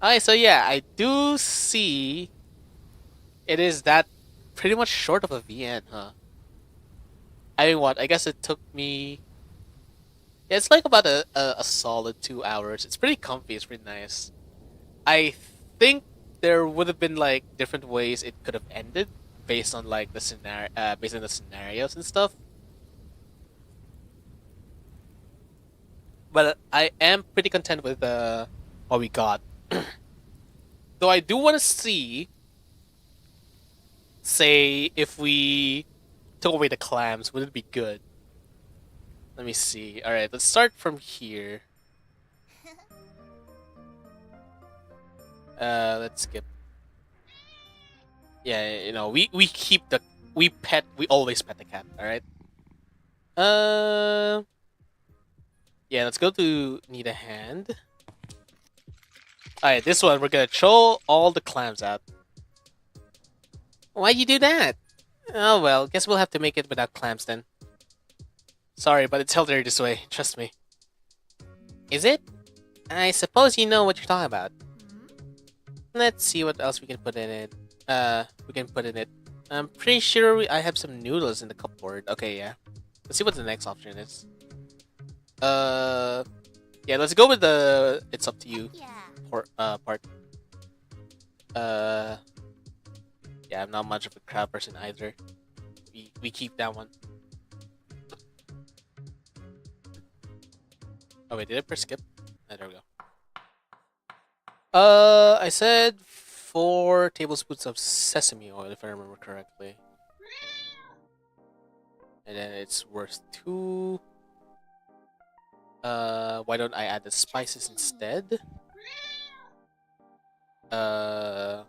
S1: Alright, so yeah, I do see it is that pretty much short of a VN, huh? I mean, what? I guess it took me... Yeah, it's like about a solid 2 hours. It's pretty comfy. It's pretty nice. I think there would have been like different ways it could have ended based on like the scenario, based on the scenarios and stuff. But I am pretty content with what we got. Though I do want to see, say, if we took away the clams, would it be good? Let me see. Alright, let's start from here. Let's skip. Yeah, you know, we keep the... We always pet the cat, alright? Yeah, let's go to need a hand. Alright, this one, we're gonna throw all the clams out. Why'd you do that? Oh well, guess we'll have to make it without clams then. Sorry, but it's healthier this way, trust me. Is it? I suppose you know what you're talking about. Let's see what else we can put in it. I'm pretty sure I have some noodles in the cupboard. Okay, yeah. Let's see what the next option is. Yeah, let's go with the it's up to you
S3: Yeah.
S1: part. Yeah, I'm not much of a crab person either. We keep that one. Oh wait, did I press skip? Oh, there we go. I said 4 tablespoons of sesame oil, if I remember correctly. And then it's worth 2. Why don't I add the spices instead? Yeah,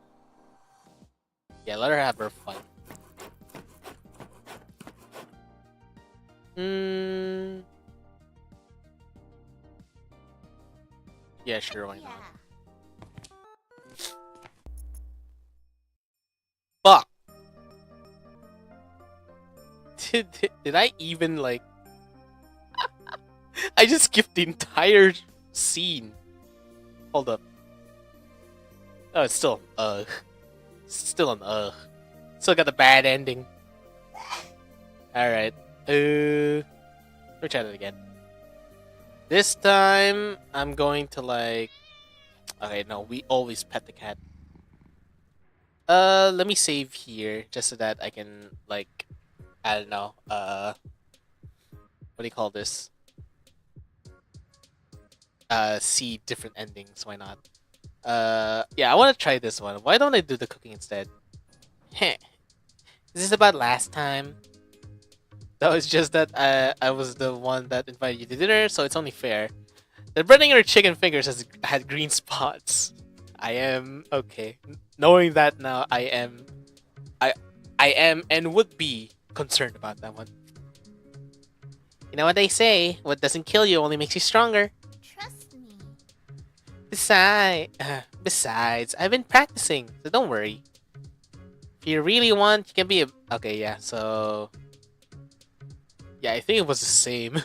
S1: let her have her fun. Yeah, sure, why not? Fuck! Did I even, like... I just skipped the entire scene. Hold up. Oh, it's still ugh. Still an ugh. Still got the bad ending. Alright. Let me try that again. This time, I'm going to like... Okay, no, we always pet the cat. Let me save here, just so that I can, like... I don't know, what do you call this? See different endings, why not? Yeah, I want to try this one. Why don't I do the cooking instead? Heh. Is this about last time? That was just that I was the one that invited you to dinner, so it's only fair. The breading in her chicken fingers had green spots. I am okay. Knowing that now, I am and would be concerned about that one. You know what they say? What doesn't kill you only makes you stronger.
S3: Trust me.
S1: Besides, I've been practicing, so don't worry. If you really want, you can be a... Okay, yeah, so... Yeah, I think it was the same.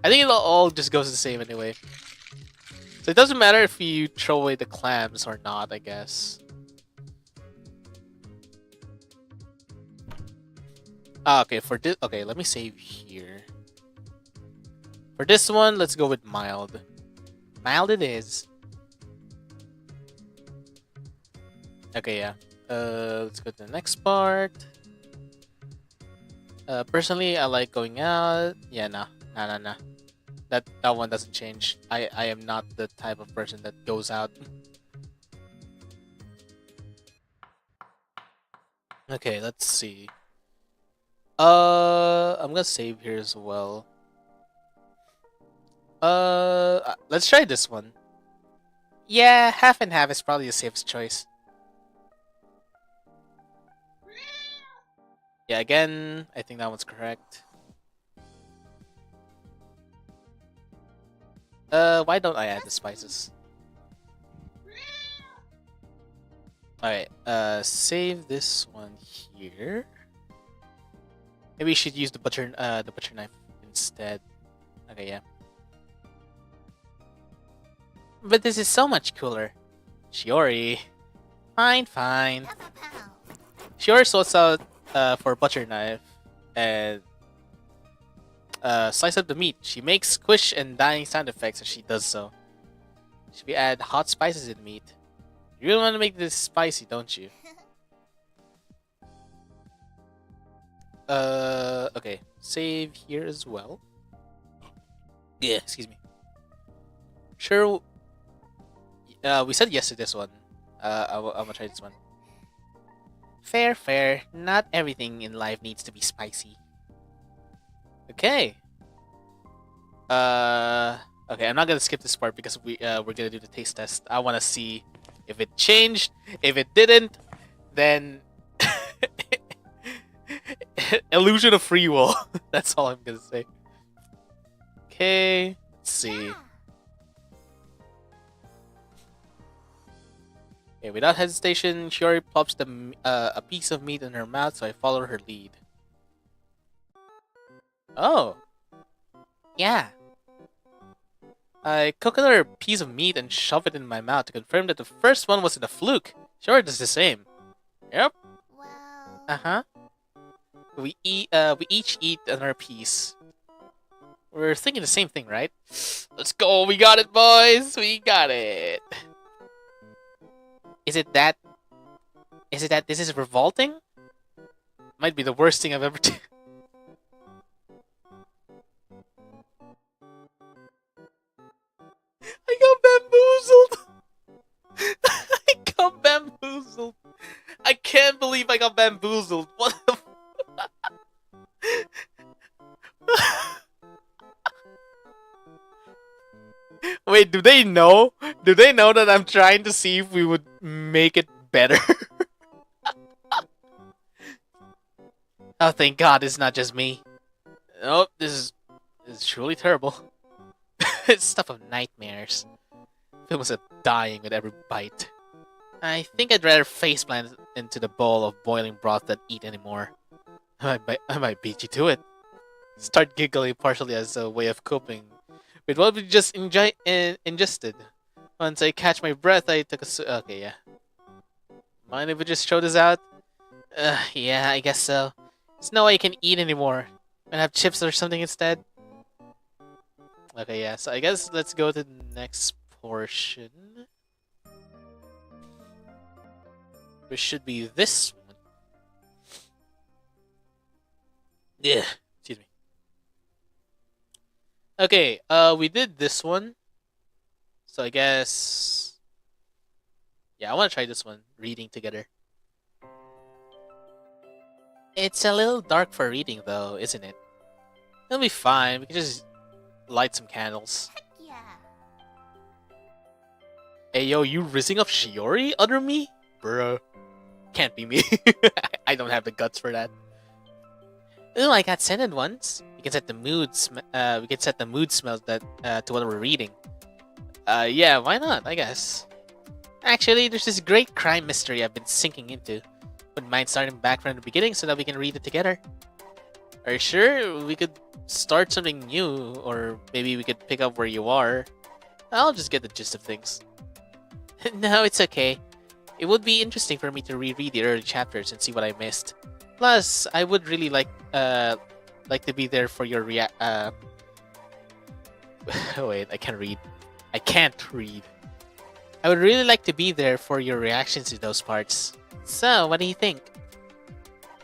S1: I think it all just goes the same anyway. So it doesn't matter if you throw away the clams or not, I guess. Ah, okay, for this... Okay, let me save here. For this one, let's go with mild. Mild it is. Okay, yeah. Let's go to the next part. Personally, I like going out. Yeah, nah. That one doesn't change. I am not the type of person that goes out. Okay, let's see. I'm gonna save here as well. Let's try this one. Yeah, half and half is probably the safest choice. Yeah, again, I think that one's correct. Why don't I add the spices? Alright, save this one here. Maybe we should use the butcher knife instead. Okay, yeah. But this is so much cooler. Shiori. Fine.
S3: Pow, pow, pow.
S1: Shiori sorts out for butcher knife and slice up the meat. She makes squish and dying sound effects as she does so. Should we add hot spices in the meat? You really want to make this spicy, don't you? Okay. Save here as well. Yeah, excuse me. Sure. We said yes to this one. I'm gonna try this one. Fair. Not everything in life needs to be spicy. Okay. Okay, I'm not gonna skip this part because we're gonna do the taste test. I wanna see if it changed. If it didn't, then illusion of free will. That's all I'm gonna say. Okay, let's see.
S3: Yeah.
S1: Okay, without hesitation, Shiori plops a piece of meat in her mouth, so I follow her lead. Oh. Yeah. I cook another piece of meat and shove it in my mouth to confirm that the first one wasn't a fluke. Shiori does the same. Yep.
S3: Well.
S1: Uh-huh. We each eat another piece. We're thinking the same thing, right? Let's go. We got it, boys. We got it. Is it that Is it that this is revolting? Might be the worst thing I've ever done. I got bamboozled! I got bamboozled! I can't believe I got bamboozled! What the Wait, do they know? Do they know that I'm trying to see if we would make it better? Oh, thank God, it's not just me. Oh, this is truly terrible. It's stuff of nightmares. Film was dying with every bite. I think I'd rather faceplant into the bowl of boiling broth than eat anymore. I might beat you to it. Start giggling partially as a way of coping with what we just ingested. Once I catch my breath, I took a okay, yeah. Mind if we just throw this out? Yeah, I guess so. There's no way I can eat anymore. I'd have chips or something instead. Okay, yeah, so I guess let's go to the next portion. Which should be this one. Yeah, excuse me. Okay, we did this one. So I guess... yeah, I want to try this one. Reading together. It's a little dark for reading though, isn't it? It'll be fine. We can just light some candles.
S3: Heck yeah.
S1: Hey yo, you rizzing up Shiori under me? Bruh. Can't be me. I don't have the guts for that. Ooh, I got scented ones. We can set the mood. We can set the mood smells that to what we're reading. Yeah, why not? I guess. Actually, there's this great crime mystery I've been sinking into. Wouldn't mind starting back from the beginning so that we can read it together. Are you sure? We could start something new, or maybe we could pick up where you are. I'll just get the gist of things. No, it's okay. It would be interesting for me to reread the early chapters and see what I missed. Plus, I would really like to be there for your wait, I can't read. I can't read. I would really like to be there for your reactions to those parts. So, what do you think?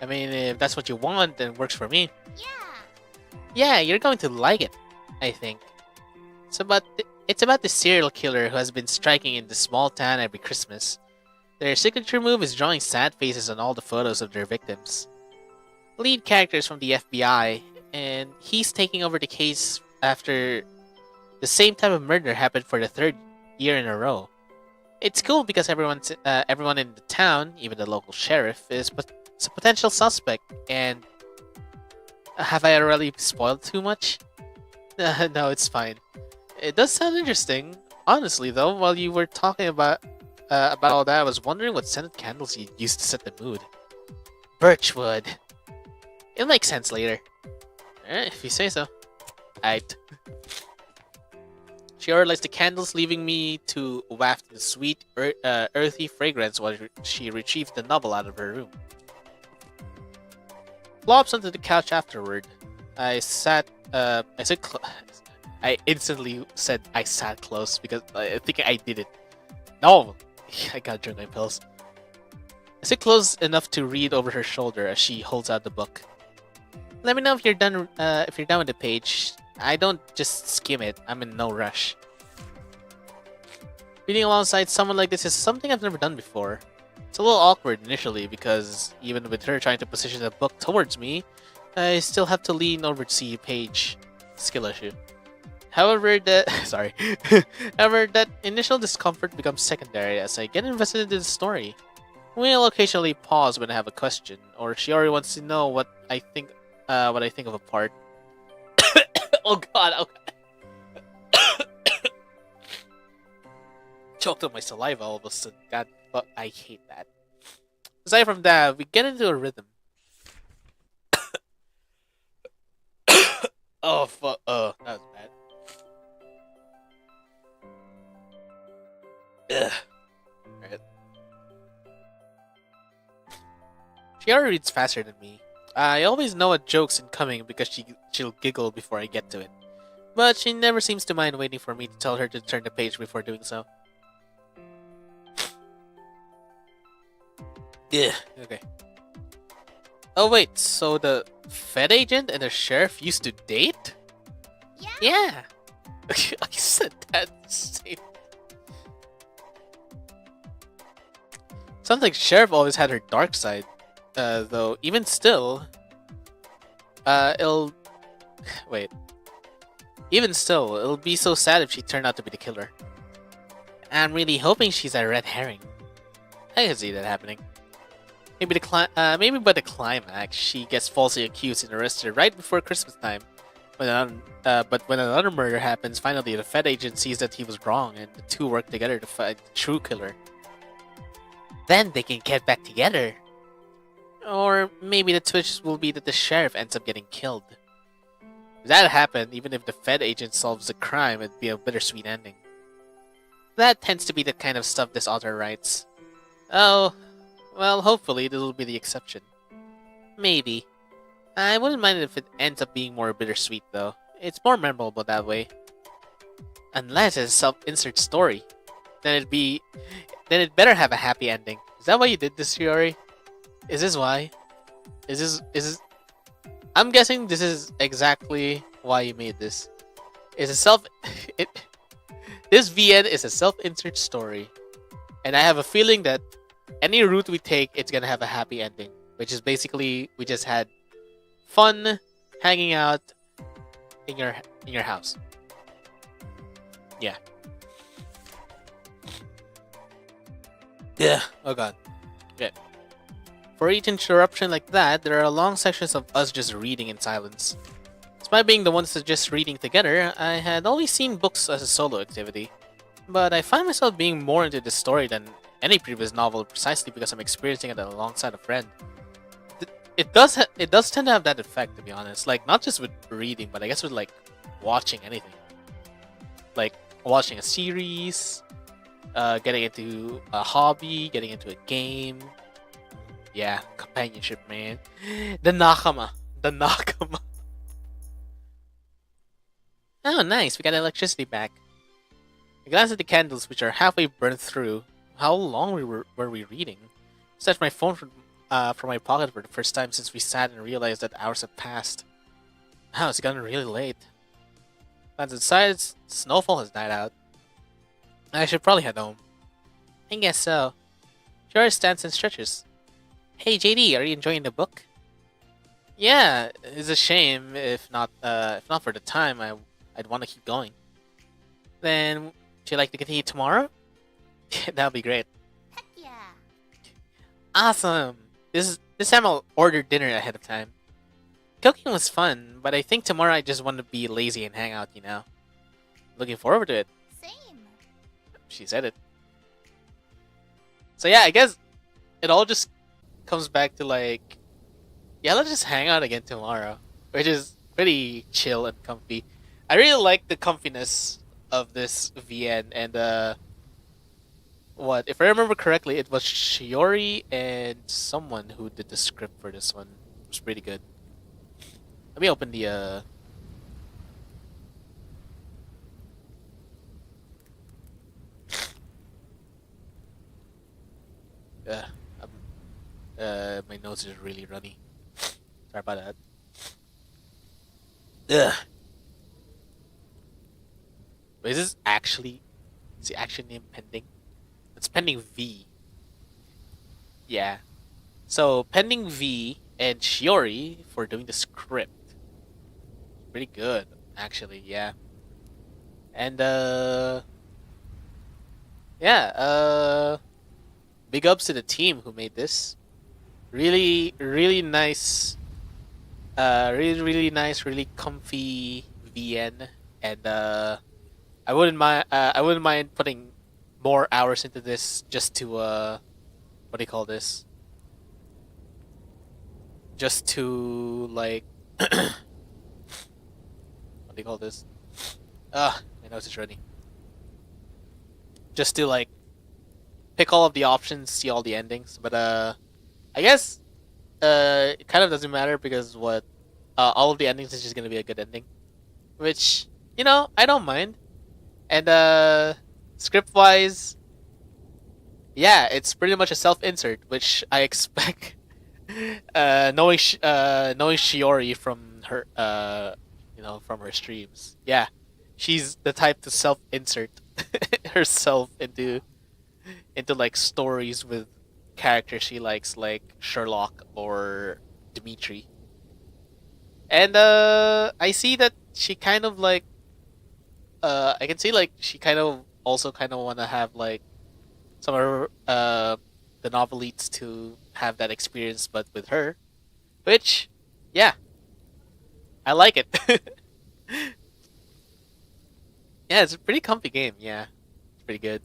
S1: I mean, if that's what you want, then it works for me.
S3: Yeah.
S1: Yeah, you're going to like it, I think. It's about the serial killer who has been striking in the small town every Christmas. Their signature move is drawing sad faces on all the photos of their victims. Lead characters from the FBI, and he's taking over the case after the same type of murder happened for the third year in a row. It's cool because everyone in the town, even the local sheriff, is a potential suspect. And have I already spoiled too much? No, it's fine. It does sound interesting. Honestly, though, while you were talking about all that, I was wondering what scented candles you used to set the mood. Birchwood. It'll make sense later. If you say so. Aight. Shiori lights the candles, leaving me to waft the sweet, earthy fragrance while she retrieves the novel out of her room. Flops onto the couch afterward. I instantly said I sat close because I think I did it. No! I gotta drink my pills. I sit close enough to read over her shoulder as she holds out the book. Let me know if you're done with the page. I don't just skim it. I'm in no rush. Reading alongside someone like this is something I've never done before. It's a little awkward initially because even with her trying to position the book towards me, I still have to lean over to see a page. Skill issue. However, that initial discomfort becomes secondary as I get invested into the story. We'll occasionally pause when I have a question, or Shiori wants to know what I think of a part. Oh god, oh god. Choked on my saliva all of a sudden. God, but I hate that. Aside from that, we get into a rhythm. Oh fuck! Oh, that was bad. Ugh. Right. Shiori reads faster than me. I always know a joke's incoming because she'll giggle before I get to it. But she never seems to mind waiting for me to tell her to turn the page before doing so. Yeah. Okay. Oh wait, so the Fed agent and the sheriff used to date?
S3: Yeah.
S1: Yeah. I said that same. Sounds like sheriff always had her dark side. Though even still, it'll wait. Even still, it'll be so sad if she turned out to be the killer. I'm really hoping she's a red herring. I can see that happening. Maybe maybe by the climax, she gets falsely accused and arrested right before Christmas time. But when another murder happens, finally the Fed agent sees that he was wrong, and the two work together to find the true killer. Then they can get back together. Or maybe the twist will be that the sheriff ends up getting killed. If that happened, even if the Fed agent solves the crime, it'd be a bittersweet ending. That tends to be the kind of stuff this author writes. Oh, well, hopefully this will be the exception. Maybe. I wouldn't mind if it ends up being more bittersweet, though. It's more memorable that way. Unless it's a self-insert story. Then it better have a happy ending. Is that why you did this, Shiori? Is this why? Is this... I'm guessing this is exactly why you made this. It's a This VN is a self-insert story. And I have a feeling that any route we take, it's gonna have a happy ending. Which is basically, we just had fun hanging out in your house. Yeah. Yeah. Oh god. Okay. For each interruption like that, there are long sections of us just reading in silence. Despite being the ones that just reading together, I had always seen books as a solo activity. But I find myself being more into this story than any previous novel precisely because I'm experiencing it alongside a friend. It does tend to have that effect, to be honest. Like, not just with reading, but I guess with, like, watching anything. Like, watching a series, getting into a hobby, getting into a game. Yeah, companionship, man. The nakama. Oh, nice. We got electricity back. I glanced at the candles, which are halfway burned through. How long were we reading? I snatched my phone from my pocket for the first time since we sat and realized that hours had passed. Wow, it's gotten really late. Glanced inside, snowfall has died out. I should probably head home. I guess so. Shiori stands and stretches. Hey JD, are you enjoying the book? Yeah, it's a shame if not for the time I'd want to keep going. Then would you like to continue tomorrow? That would be great.
S3: Heck yeah.
S1: Awesome. This time I'll order dinner ahead of time. Cooking was fun, but I think tomorrow I just want to be lazy and hang out, you know. Looking forward to it.
S3: Same.
S1: She said it. So yeah, I guess it all just comes back to like, yeah, let's just hang out again tomorrow, which is pretty chill and comfy. I really like the comfiness of this VN, and what if I remember correctly, it was Shiori and someone who did the script for this one. It was pretty good. Let me open the my nose is really runny. Sorry about that. Ugh. Wait, is the action name pending? It's pending V. Yeah. So pending V and Shiori for doing the script. Pretty good, actually, yeah. And yeah, big ups to the team who made this. Really nice. Really nice, really comfy VN, and I wouldn't mind putting more hours into this just to what do you call this? Just to like what do you call this? My nose is running. Just to like pick all of the options, see all the endings, but I guess it kind of doesn't matter because what all of the endings is just gonna be a good ending, which you know I don't mind. And script wise, yeah, it's pretty much a self-insert, which I expect. Knowing Shiori from her, from her streams. Yeah, she's the type to self-insert herself into like stories with characters she likes, like Sherlock or Dimitri. And I see that she kind of like I can see like she kind of also kind of want to have like some of her, the novelists to have that experience, but with her, which, yeah, I like it. Yeah, it's a pretty comfy game. Yeah, it's pretty good.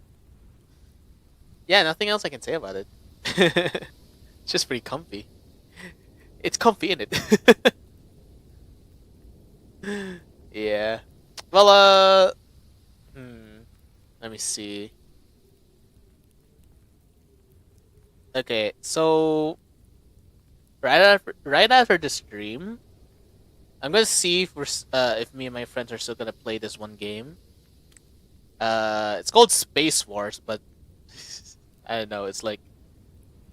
S1: Yeah, nothing else I can say about it. It's just pretty comfy. It's comfy in it. Yeah. Well, let me see. Okay, so right after the stream, I'm gonna see if me and my friends are still gonna play this one game. It's called Space Wars, but I don't know. It's like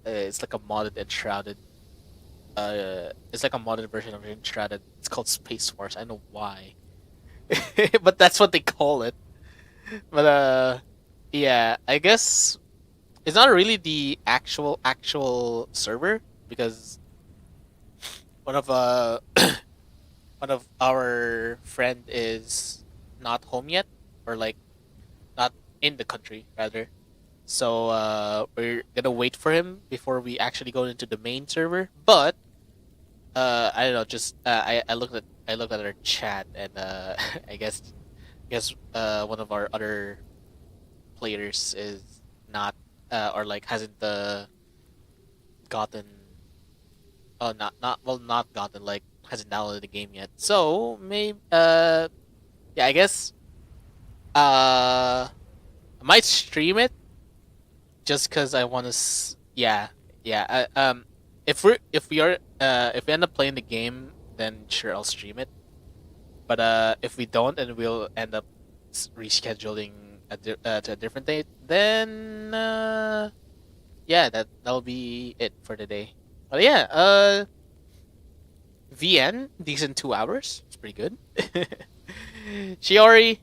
S1: a modded Enshrouded. It's like a modded version of Enshrouded. It's called Space Wars. I don't know why, but that's what they call it. But yeah, I guess it's not really the actual server because one of one of our friend is not home yet, or like not in the country rather. So we're gonna wait for him before we actually go into the main server. But I don't know. Just I looked at our chat, and I guess one of our other players is not or like hasn't gotten not gotten, like, hasn't downloaded the game yet. So maybe yeah, I guess I might stream it just because I want to. Yeah, yeah. If we end up playing the game, then sure I'll stream it. But if we don't, and we'll end up rescheduling to a different date, then yeah, that'll be it for today. But yeah, VN, decent 2 hours. It's pretty good. Shiori,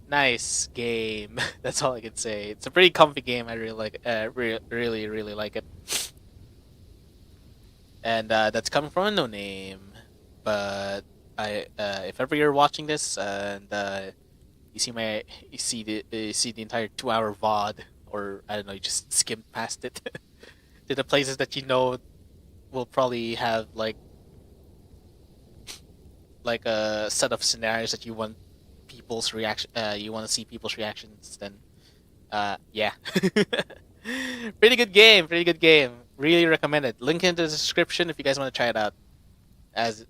S1: nice game. That's all I can say. It's a pretty comfy game. I really like. Really like it. And that's coming from a no name. But if ever you're watching this and you see the entire 2 hour VOD, or I don't know, you just skimmed past it to the places that you know will probably have like a set of scenarios that you want people's reaction. You want to see people's reactions. Then, yeah, pretty good game. Pretty good game. Really recommend it. Link in the description if you guys want to try it out. As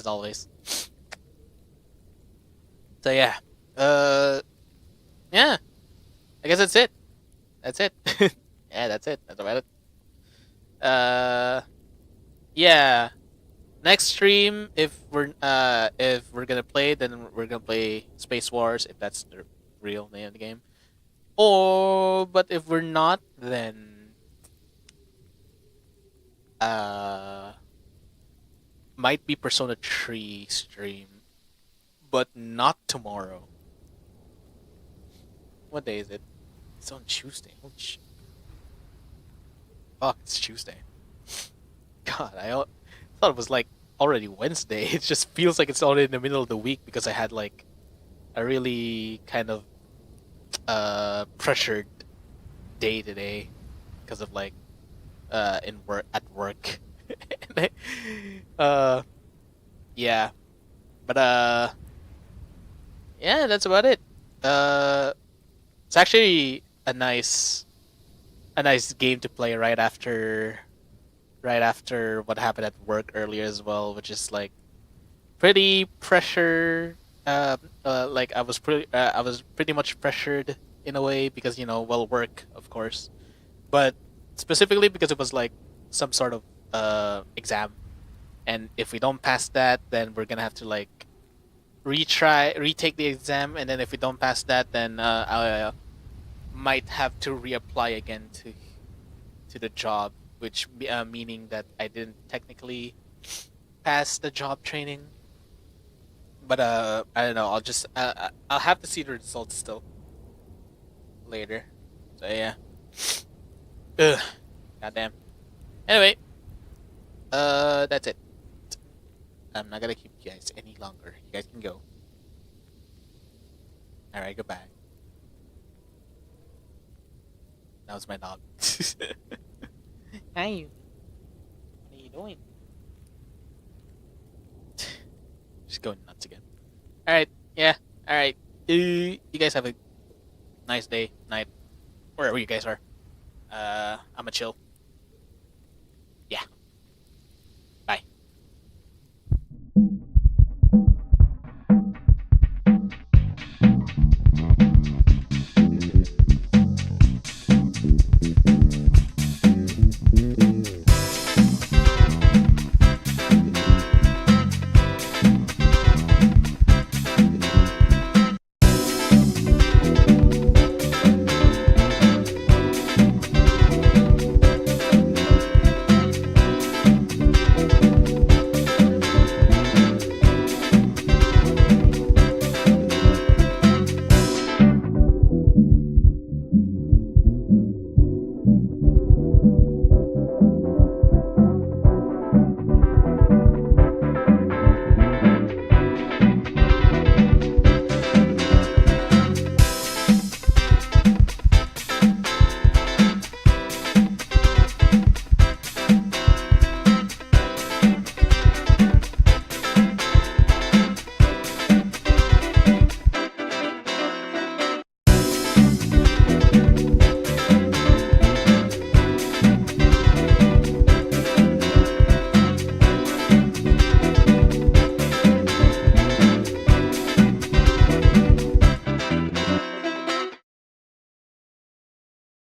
S1: always. So yeah, yeah. I guess that's it. That's it. Yeah, that's it. That's about it. Yeah. Next stream, if we're gonna play, then we're gonna play Space Wars, if that's the real name of the game. But if we're not, then might be Persona 3 stream, but not tomorrow. What day is it? It's on Tuesday. Holy shit. Fuck, it's Tuesday. God, I thought it was like already Wednesday. It just feels like it's already in the middle of the week because I had like a really kind of pressured day today because of like at work. Yeah, but yeah, that's about it. It's actually a nice game to play right after what happened at work earlier as well, which is like pretty pressure. Like I was pretty much pressured in a way because work of course, but specifically because it was like some sort of exam, and if we don't pass that, then we're gonna have to like retake the exam, and then if we don't pass that, then might have to reapply again to the job, which meaning that I didn't technically pass the job training. But I don't know. I'll have to see the results still later. So yeah. Ugh. Goddamn. Anyway, that's it. I'm not gonna keep you guys any longer. You guys can go. Alright, goodbye. That was my dog. Hi. What are you doing? Just going nuts again. Alright, yeah. Alright. You guys have a nice day, night, wherever you guys are. I'ma chill.